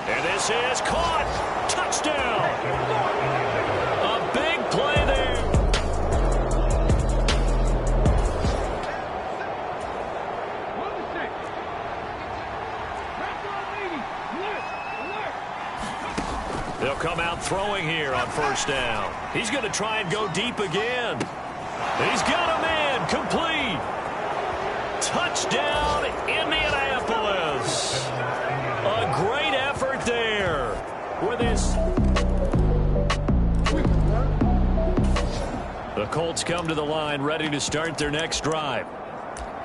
And this is caught. Touchdown. A big play there. come out throwing here on first down. He's going to try and go deep again. He's got a man. Complete. Touchdown, Indianapolis. A great effort there with his... The Colts come to the line, ready to start their next drive.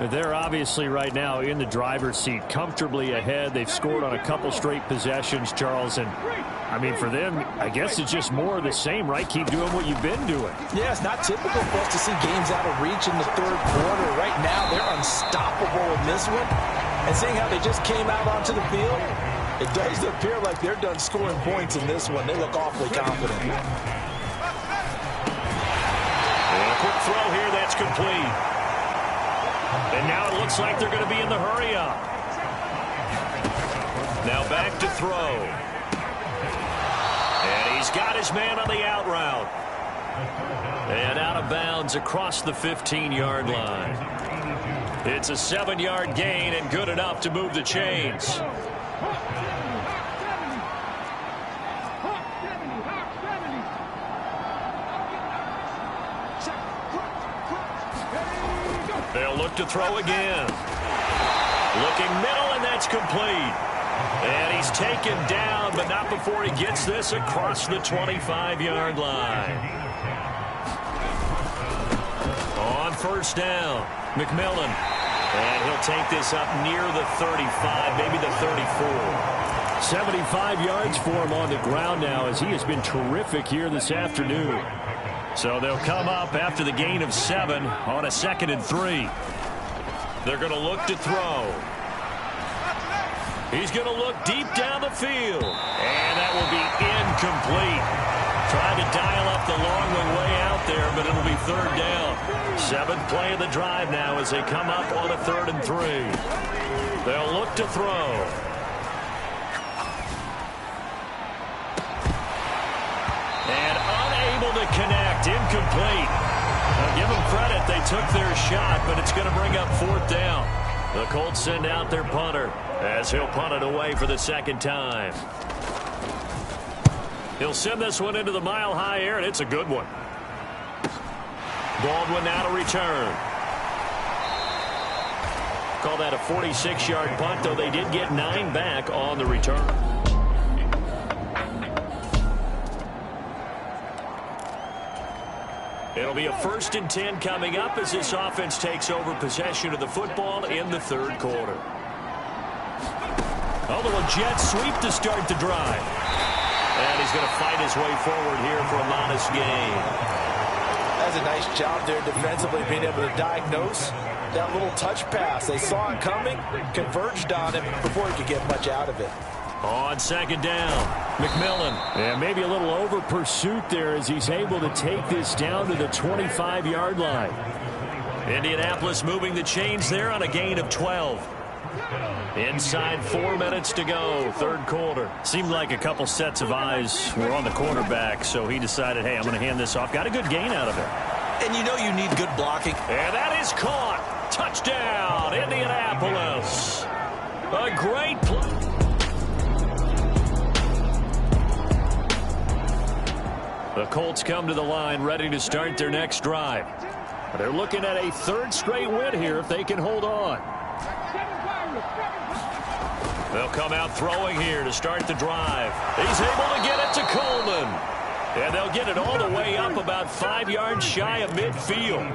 They're obviously right now in the driver's seat, comfortably ahead. They've scored on a couple straight possessions, Charles. And, I mean, for them, I guess it's just more of the same, right? Keep doing what you've been doing. Yeah, it's not typical for us to see games out of reach in the third quarter. Right now, they're unstoppable in this one. And seeing how they just came out onto the field, it does appear like they're done scoring points in this one. They look awfully confident. And a quick throw here, that's complete. And now it looks like they're going to be in the hurry-up. Now back to throw. And he's got his man on the out route. And out of bounds across the 15-yard line. It's a 7-yard gain and good enough to move the chains. They'll look to throw again. Looking middle, and that's complete. And he's taken down, but not before he gets this across the 25-yard line. On first down, McMillan. And he'll take this up near the 35, maybe the 34. 75 yards for him on the ground now, as he has been terrific here this afternoon. So they'll come up after the gain of 7 on a 2nd and 3. They're going to look to throw. He's going to look deep down the field. And that will be incomplete. Trying to dial up the long way out there, but it'll be 3rd down. 7th play of the drive now as they come up on a 3rd and 3. They'll look to throw. And unable to connect. Incomplete. Now give them credit. They took their shot, but it's going to bring up 4th down. The Colts send out their punter as he'll punt it away for the 2nd time. He'll send this one into the mile-high air, and it's a good one. Baldwin now to return. Call that a 46-yard punt, though they did get 9 back on the return. It'll be a 1st and 10 coming up as this offense takes over possession of the football in the 3rd quarter. A little jet sweep to start the drive. And he's going to fight his way forward here for a modest gain. That's a nice job there defensively, being able to diagnose that little touch pass. They saw it coming, converged on him before he could get much out of it. On 2nd down, McMillan. And maybe a little over pursuit there as he's able to take this down to the 25-yard line. Indianapolis moving the chains there on a gain of 12. Inside 4 minutes to go, 3rd quarter. Seemed like a couple sets of eyes were on the quarterback, so he decided, hey, I'm going to hand this off. Got a good gain out of it. And you know you need good blocking. And that is caught. Touchdown, Indianapolis. A great play. The Colts come to the line ready to start their next drive. They're looking at a 3rd straight win here if they can hold on. They'll come out throwing here to start the drive. He's able to get it to Coleman. And they'll get it all the way up about 5 yards shy of midfield.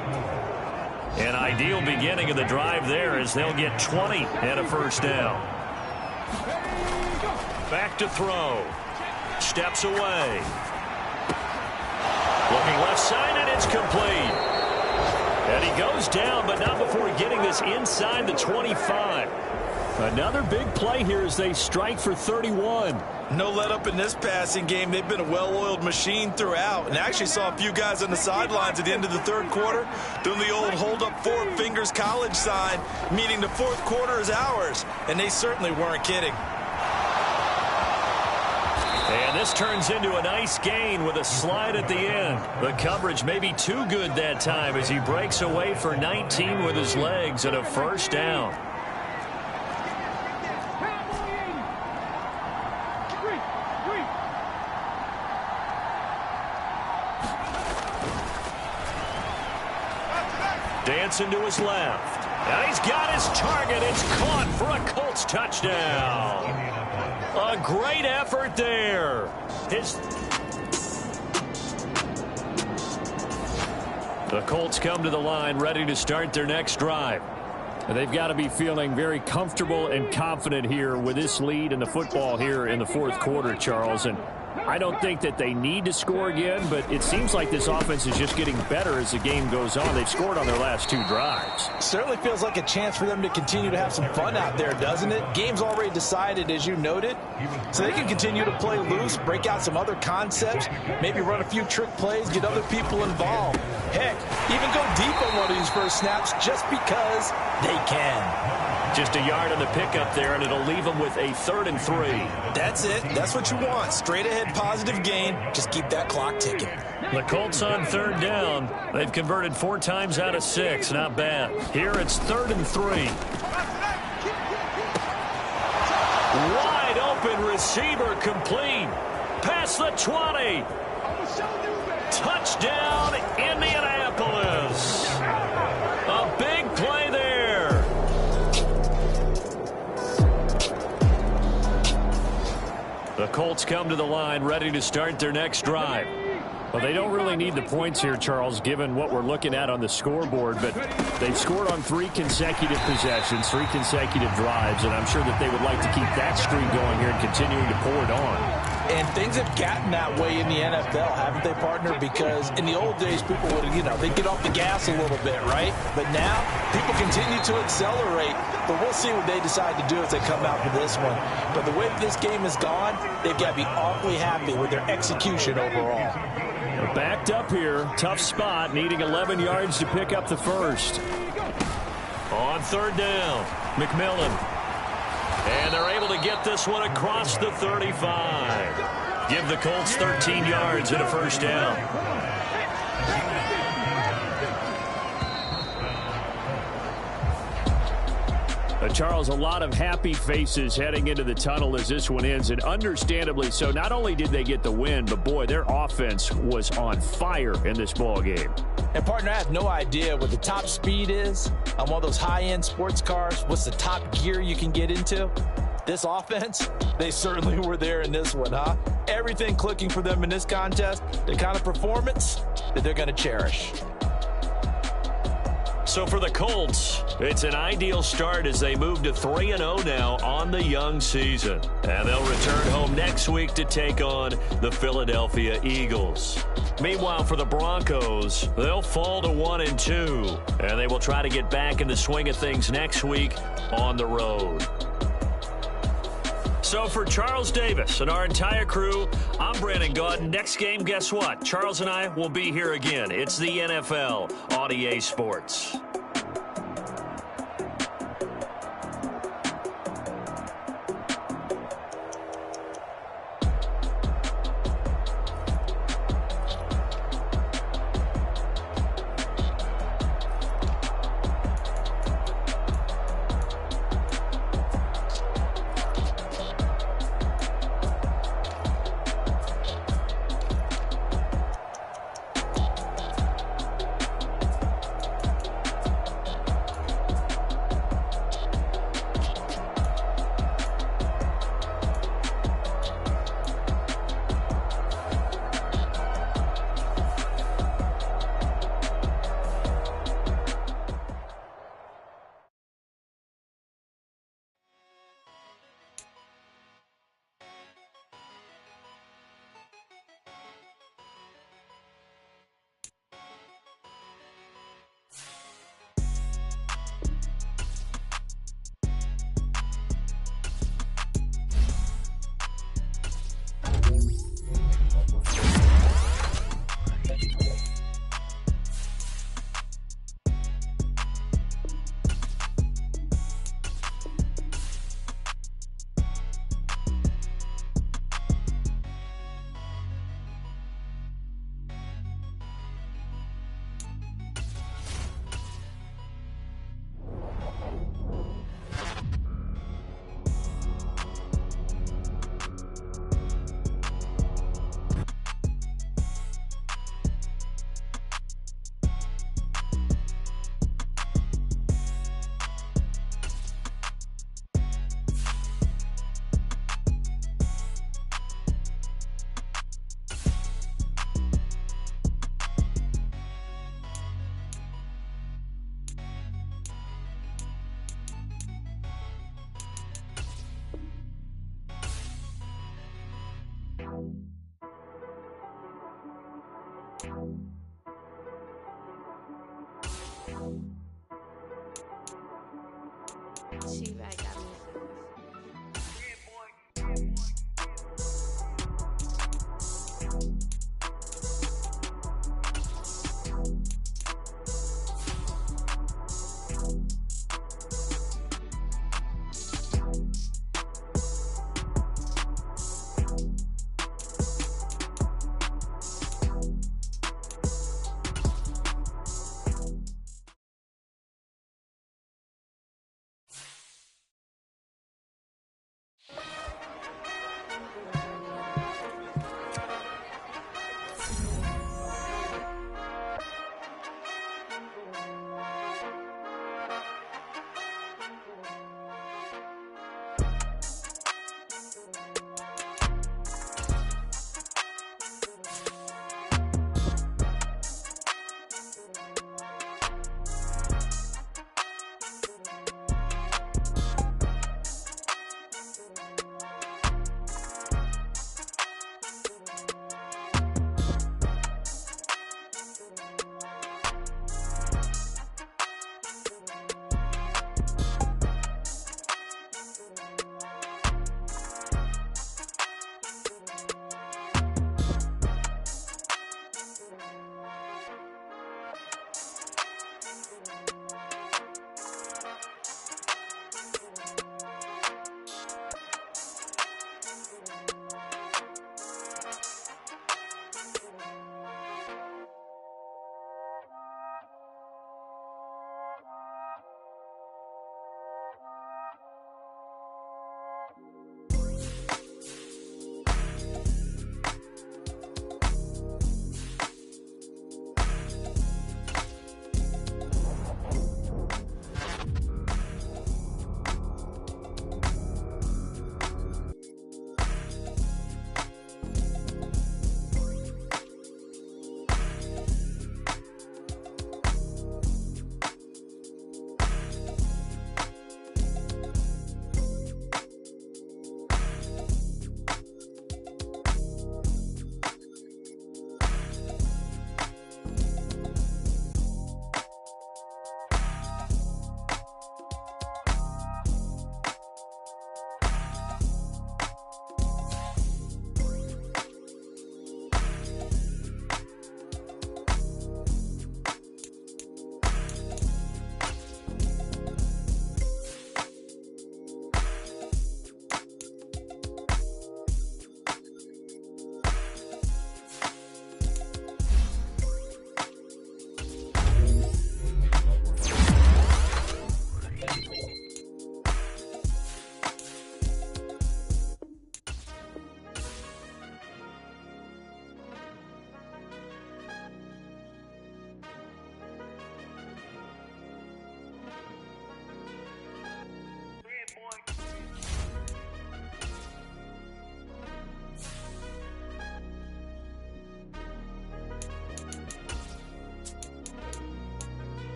An ideal beginning of the drive there as they'll get 20 and a 1st down. Back to throw. Steps away. Looking left side, and it's complete. And he goes down, but not before getting this inside the 25. Another big play here as they strike for 31. No let up in this passing game. They've been a well-oiled machine throughout. And I actually saw a few guys on the sidelines at the end of the 3rd quarter doing the old hold up 4 fingers college sign, meaning the 4th quarter is ours. And they certainly weren't kidding. And this turns into a nice gain with a slide at the end. The coverage may be too good that time as he breaks away for 19 with his legs and a 1st down. dancing to his left. And he's got his target. It's caught for a Colts touchdown. A great effort there. The Colts come to the line ready to start their next drive. They've got to be feeling very comfortable and confident here with this lead in the football here in the fourth quarter, Charles. And I don't think that they need to score again, but it seems like this offense is just getting better as the game goes on. They've scored on their last 2 drives. Certainly feels like a chance for them to continue to have some fun out there, doesn't it? Game's already decided, as you noted, so they can continue to play loose, break out some other concepts, maybe run a few trick plays, get other people involved. Heck, even go deep on one of these first snaps just because they can. Just a yard on the pickup there, and it'll leave them with a 3rd and 3. That's it. That's what you want. Straight ahead, positive gain. Just keep that clock ticking. The Colts on 3rd down. They've converted 4 times out of 6. Not bad. Here it's 3rd and 3. Wide open receiver complete. Past the 20. Touchdown, Indianapolis. A big play there. The Colts come to the line ready to start their next drive. Well, they don't really need the points here, Charles, given what we're looking at on the scoreboard, but they've scored on 3 consecutive possessions, 3 consecutive drives, and I'm sure that they would like to keep that streak going here and continuing to pour it on. And things have gotten that way in the NFL, haven't they, partner? Because in the old days, people would, they'd get off the gas a little bit, right? But now, people continue to accelerate. But we'll see what they decide to do as they come out for this one. But the way this game has gone, they've got to be awfully happy with their execution overall. They're backed up here. Tough spot, needing 11 yards to pick up the first. On 3rd down, McMillan. And they're able to get this one across the 35. Give the Colts 13 yards and a first down. Charles, a lot of happy faces heading into the tunnel as this one ends, and understandably so. Not only did they get the win, but boy, their offense was on fire in this ball game. And partner, I have no idea what the top speed is on one of those high-end sports cars. What's the top gear you can get into? This offense, they certainly were there in this one, huh? Everything clicking for them in this contest, the kind of performance that they're going to cherish. So for the Colts, it's an ideal start as they move to 3-0 now on the young season. And they'll return home next week to take on the Philadelphia Eagles. Meanwhile, for the Broncos, they'll fall to 1-2. And they will try to get back in the swing of things next week on the road. So for Charles Davis and our entire crew, I'm Brandon Gaudin. Next game, guess what? Charles and I will be here again. It's the NFL on EA Sports. She-Bag got me.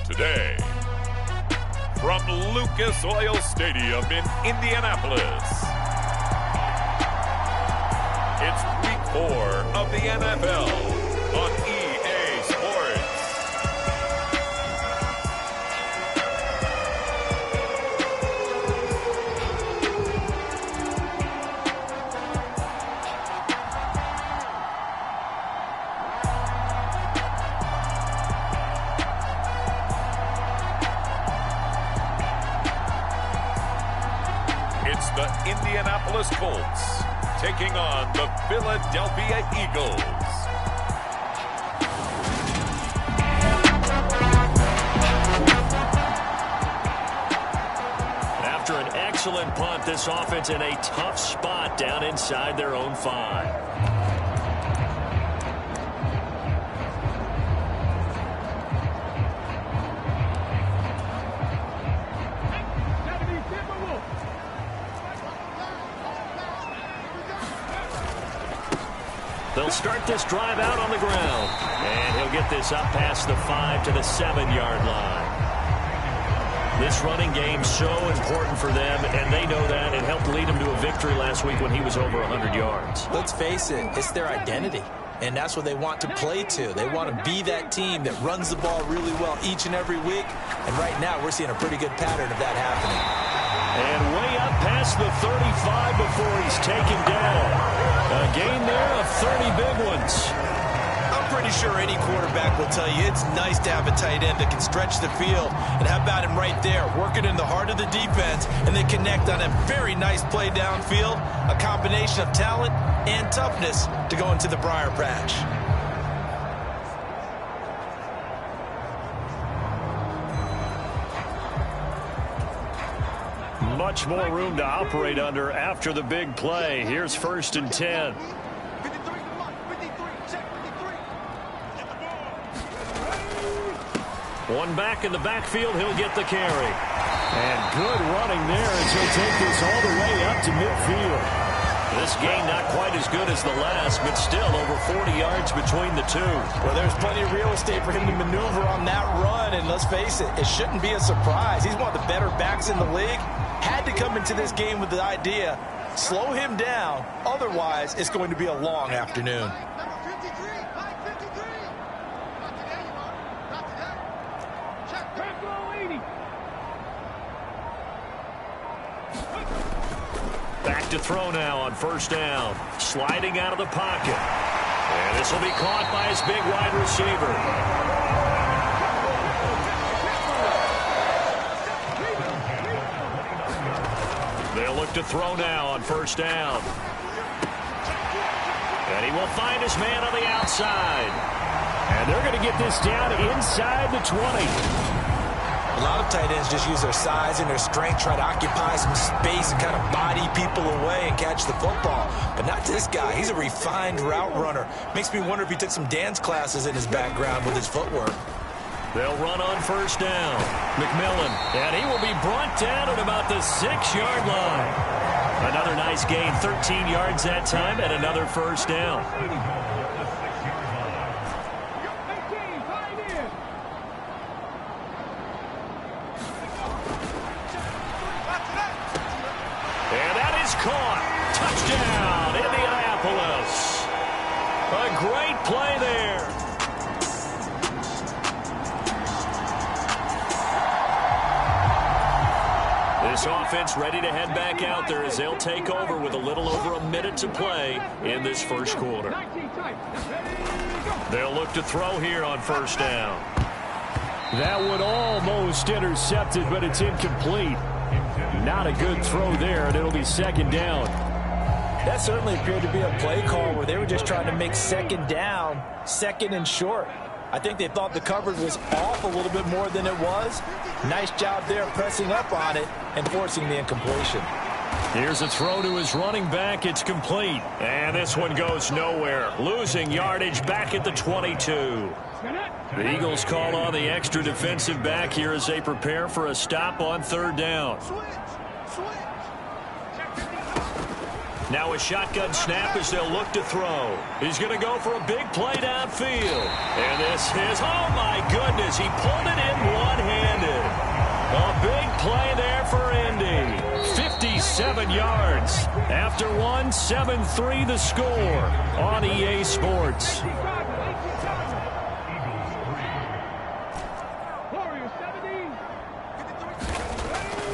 Today, from Lucas Oil Stadium in Indianapolis, it's Week 4 of the NFL on EA Sports. It's the Indianapolis Colts taking on the Philadelphia Eagles. excellent punt. This offense in a tough spot down inside their own 5. They'll start this drive out on the ground. And he'll get this up past the 5 to the 7-yard line. This running game so important for them, and they know that. It helped lead them to a victory last week when he was over 100 yards. Let's face it, it's their identity. And that's what they want to play to. They want to be that team that runs the ball really well each and every week. And right now, we're seeing a pretty good pattern of that happening. And way up past the 35 before he's taken down. A gain there of 30 big ones. I'm pretty sure any quarterback will tell you it's nice to have a tight end that can stretch the field. And how about him right there, working in the heart of the defense, and they connect on a very nice play downfield, a combination of talent and toughness to go into the briar patch. Much more room to operate under after the big play. Here's 1st and 10. One back in the backfield. He'll get the carry. And good running there as he'll take this all the way up to midfield. This gain not quite as good as the last, but still over 40 yards between the two. Well, there's plenty of real estate for him to maneuver on that run, and let's face it, it shouldn't be a surprise. He's one of the better backs in the league. Had to come into this game with the idea, slow him down, otherwise it's going to be a long afternoon. Back to throw now on 1st down. Sliding out of the pocket. And this will be caught by his big wide receiver. They'll look to throw now on 1st down. And he will find his man on the outside. And they're going to get this down inside the 20. A lot of tight ends just use their size and their strength, try to occupy some space and kind of body people away and catch the football. But not this guy. He's a refined route runner. Makes me wonder if he took some dance classes in his background with his footwork. They'll run on 1st down. McMillan, and he will be brought down at about the 6-yard line. Another nice gain, 13 yards that time, and another 1st down. And that is caught. Touchdown, Indianapolis. A great play there. This offense ready to head back out there as they'll take over with a little over a minute to play in this 1st quarter. They'll look to throw here on 1st down. That one almost intercepted, but it's incomplete. Not a good throw there, and it'll be 2nd down. That certainly appeared to be a play call where they were just trying to make 2nd down, 2nd and short. I think they thought the coverage was off a little bit more than it was. Nice job there pressing up on it and forcing the incompletion. Here's a throw to his running back. It's complete. And this one goes nowhere. Losing yardage back at the 22. The Eagles call on the extra defensive back here as they prepare for a stop on 3rd down. Now a shotgun snap as they'll look to throw. He's going to go for a big play downfield. And this is, oh my goodness, he pulled it in one-handed. A big play there for Indy. 57 yards. After one, 7-3 the score on EA Sports.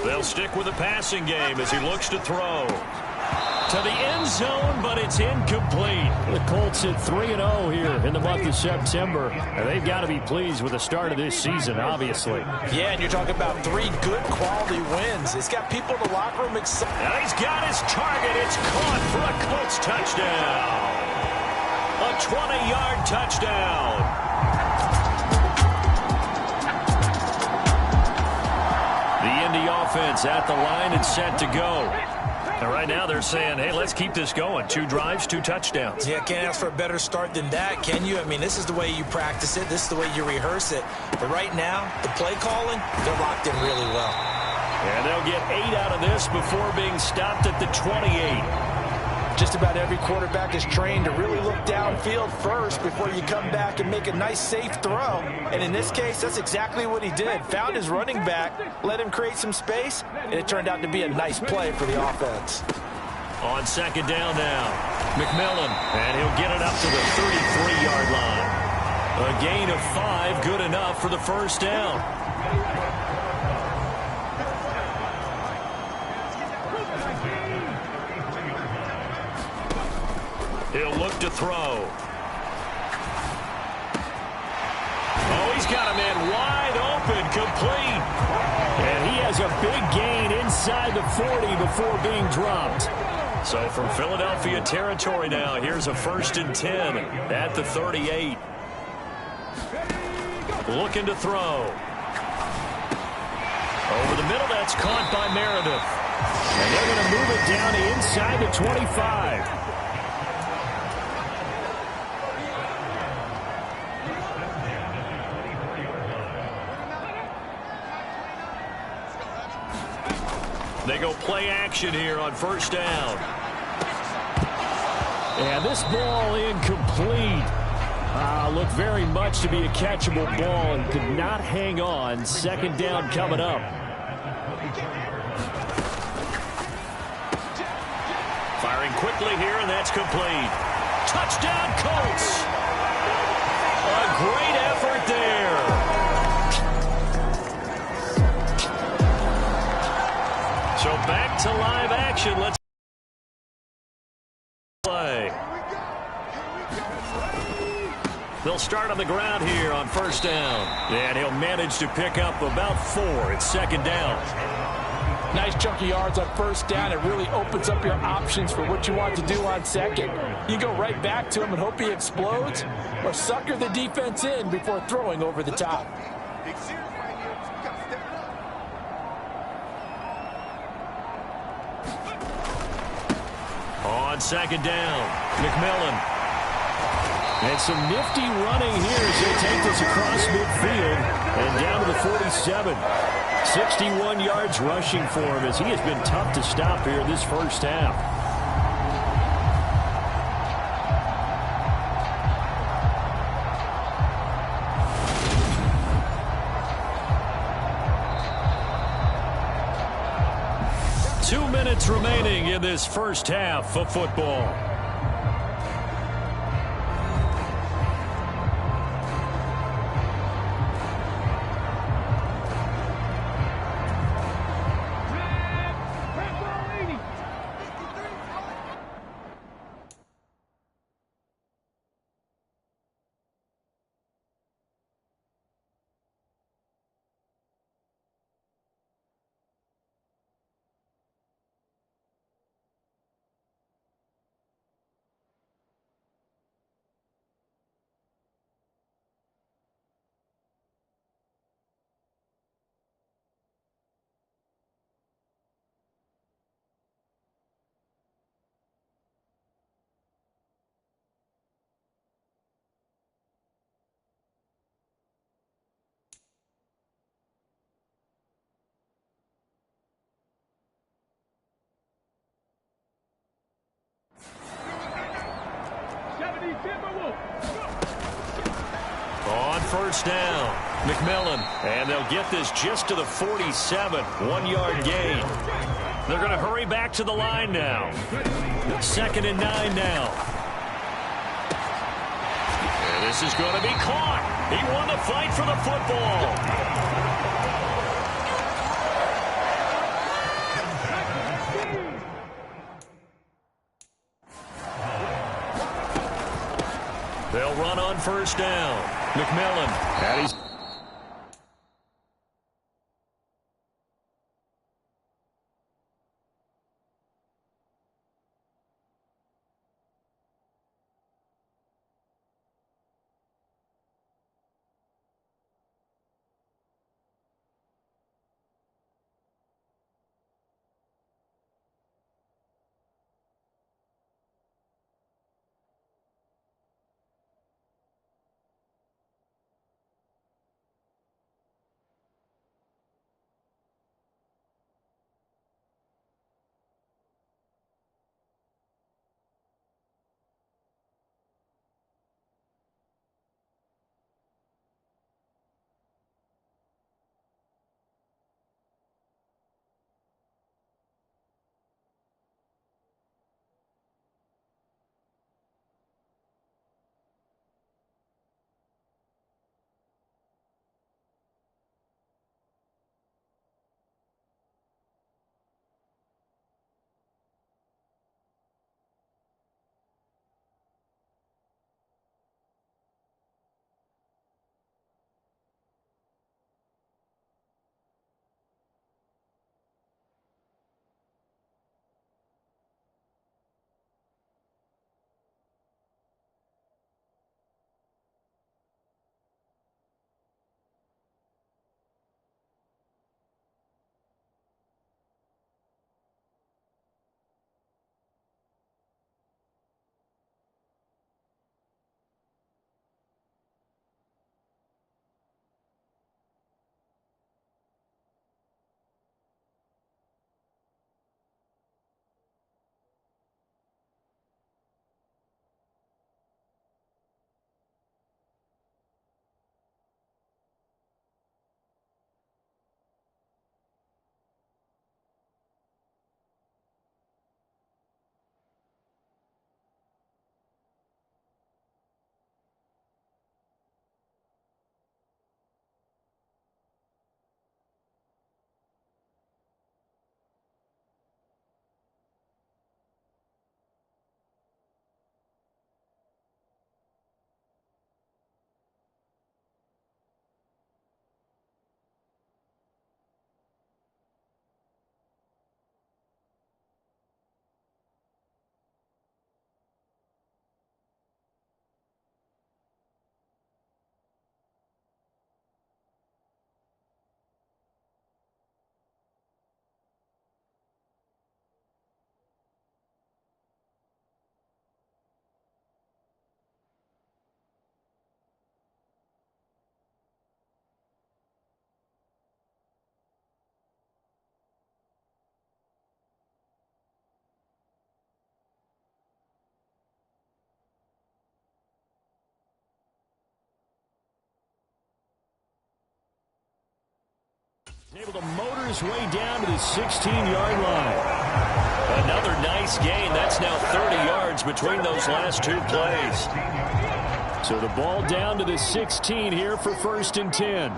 They'll stick with the passing game as he looks to throw. To the end zone, but it's incomplete. The Colts hit 3-0 here in the month of September, and they've got to be pleased with the start of this season, obviously. Yeah, and you're talking about 3 good quality wins. It's got people in the locker room excited. And he's got his target. It's caught for a Colts touchdown. A 20-yard touchdown. The Indy offense offense at the line and set to go. And right now they're saying, hey, let's keep this going. 2 drives, 2 touchdowns. Yeah, can't ask for a better start than that, can you? I mean, this is the way you practice it. This is the way you rehearse it. But right now, the play calling, they're locked in really well. And they'll get 8 out of this before being stopped at the 28. Just about every quarterback is trained to really look downfield first before you come back and make a nice, safe throw. And in this case, that's exactly what he did. Found his running back, let him create some space, and it turned out to be a nice play for the offense. On second down now, McMillan, and he'll get it up to the 33-yard line. A gain of 5, good enough for the first down. He'll look to throw. Oh, he's got a man wide open, complete. And he has a big gain inside the 40 before being dropped. So from Philadelphia territory now, here's a 1st and 10 at the 38. Looking to throw. Over the middle, that's caught by Meredith. And they're going to move it down to inside the 25. They go play action here on first down. And this ball incomplete. Looked very much to be a catchable ball and could not hang on. Second down coming up. Firing quickly here, and that's complete. Touchdown, Colts! A great effort there. So back to live action. Let's play. They'll start on the ground here on first down. And he'll manage to pick up about 4. It's second down. Nice chunky yards on first down. It really opens up your options for what you want to do on second. You go right back to him and hope he explodes, or sucker the defense in before throwing over the top. On second down, McMillan. And some nifty running here as they take this across midfield and down to the 47. 61 yards rushing for him as he has been tough to stop here this first half. Two minutes remaining in this first half of football. On first down, McMillan, and they'll get this just to the 47, 1-yard gain. They're going to hurry back to the line now. 2nd and 9 now. And this is going to be caught. He won the fight for the football. They'll run on first down. McMillan, and he's Able to motor his way down to the 16-yard line. Another nice gain. That's now 30 yards between those last two plays. So the ball down to the 16 here for 1st and 10.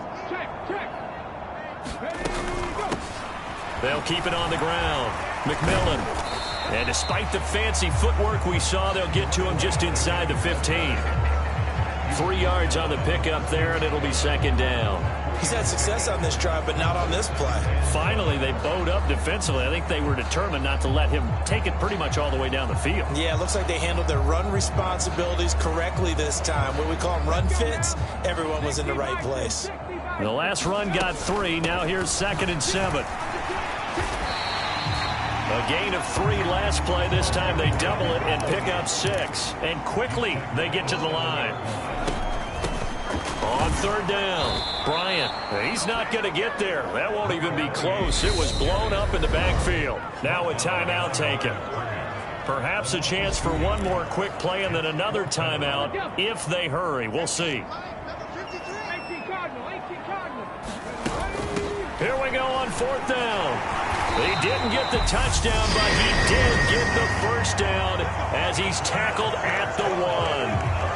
They'll keep it on the ground. McMillan. And despite the fancy footwork we saw, they'll get to him just inside the 15. 3 yards on the pickup there, and it'll be 2nd down. He's had success on this drive, but not on this play. Finally, they bowed up defensively. I think they were determined not to let him take it pretty much all the way down the field. Yeah, it looks like they handled their run responsibilities correctly this time. What we call them run fits, everyone was in the right place. The last run got 3. Now here's 2nd and 7. A gain of 3 last play. This time they double it and pick up 6. And quickly they get to the line. On 3rd down, Bryant. He's not going to get there. That won't even be close. It was blown up in the backfield. Now a timeout taken. Perhaps a chance for one more quick play and then another timeout if they hurry. We'll see. Here we go on 4th down. He didn't get the touchdown, but he did get the first down as he's tackled at the 1.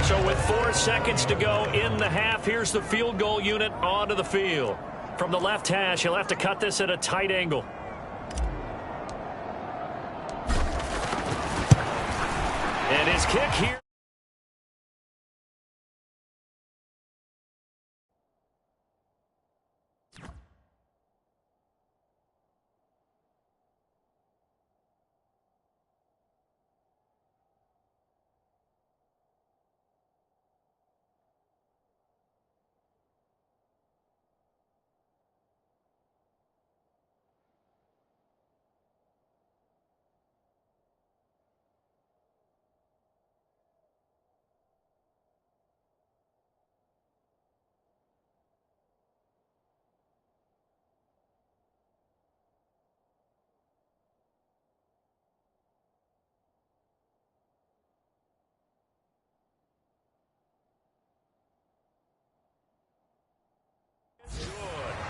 So with 4 seconds to go in the half, here's the field goal unit onto the field. From the left hash, he'll have to cut this at a tight angle. And his kick here.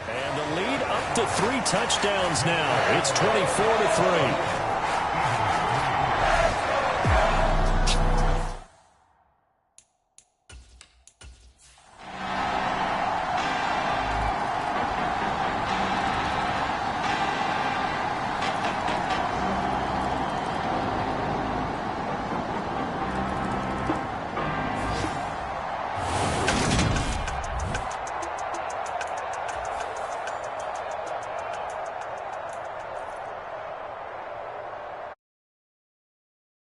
And the lead up to 3 touchdowns now. It's 24-3.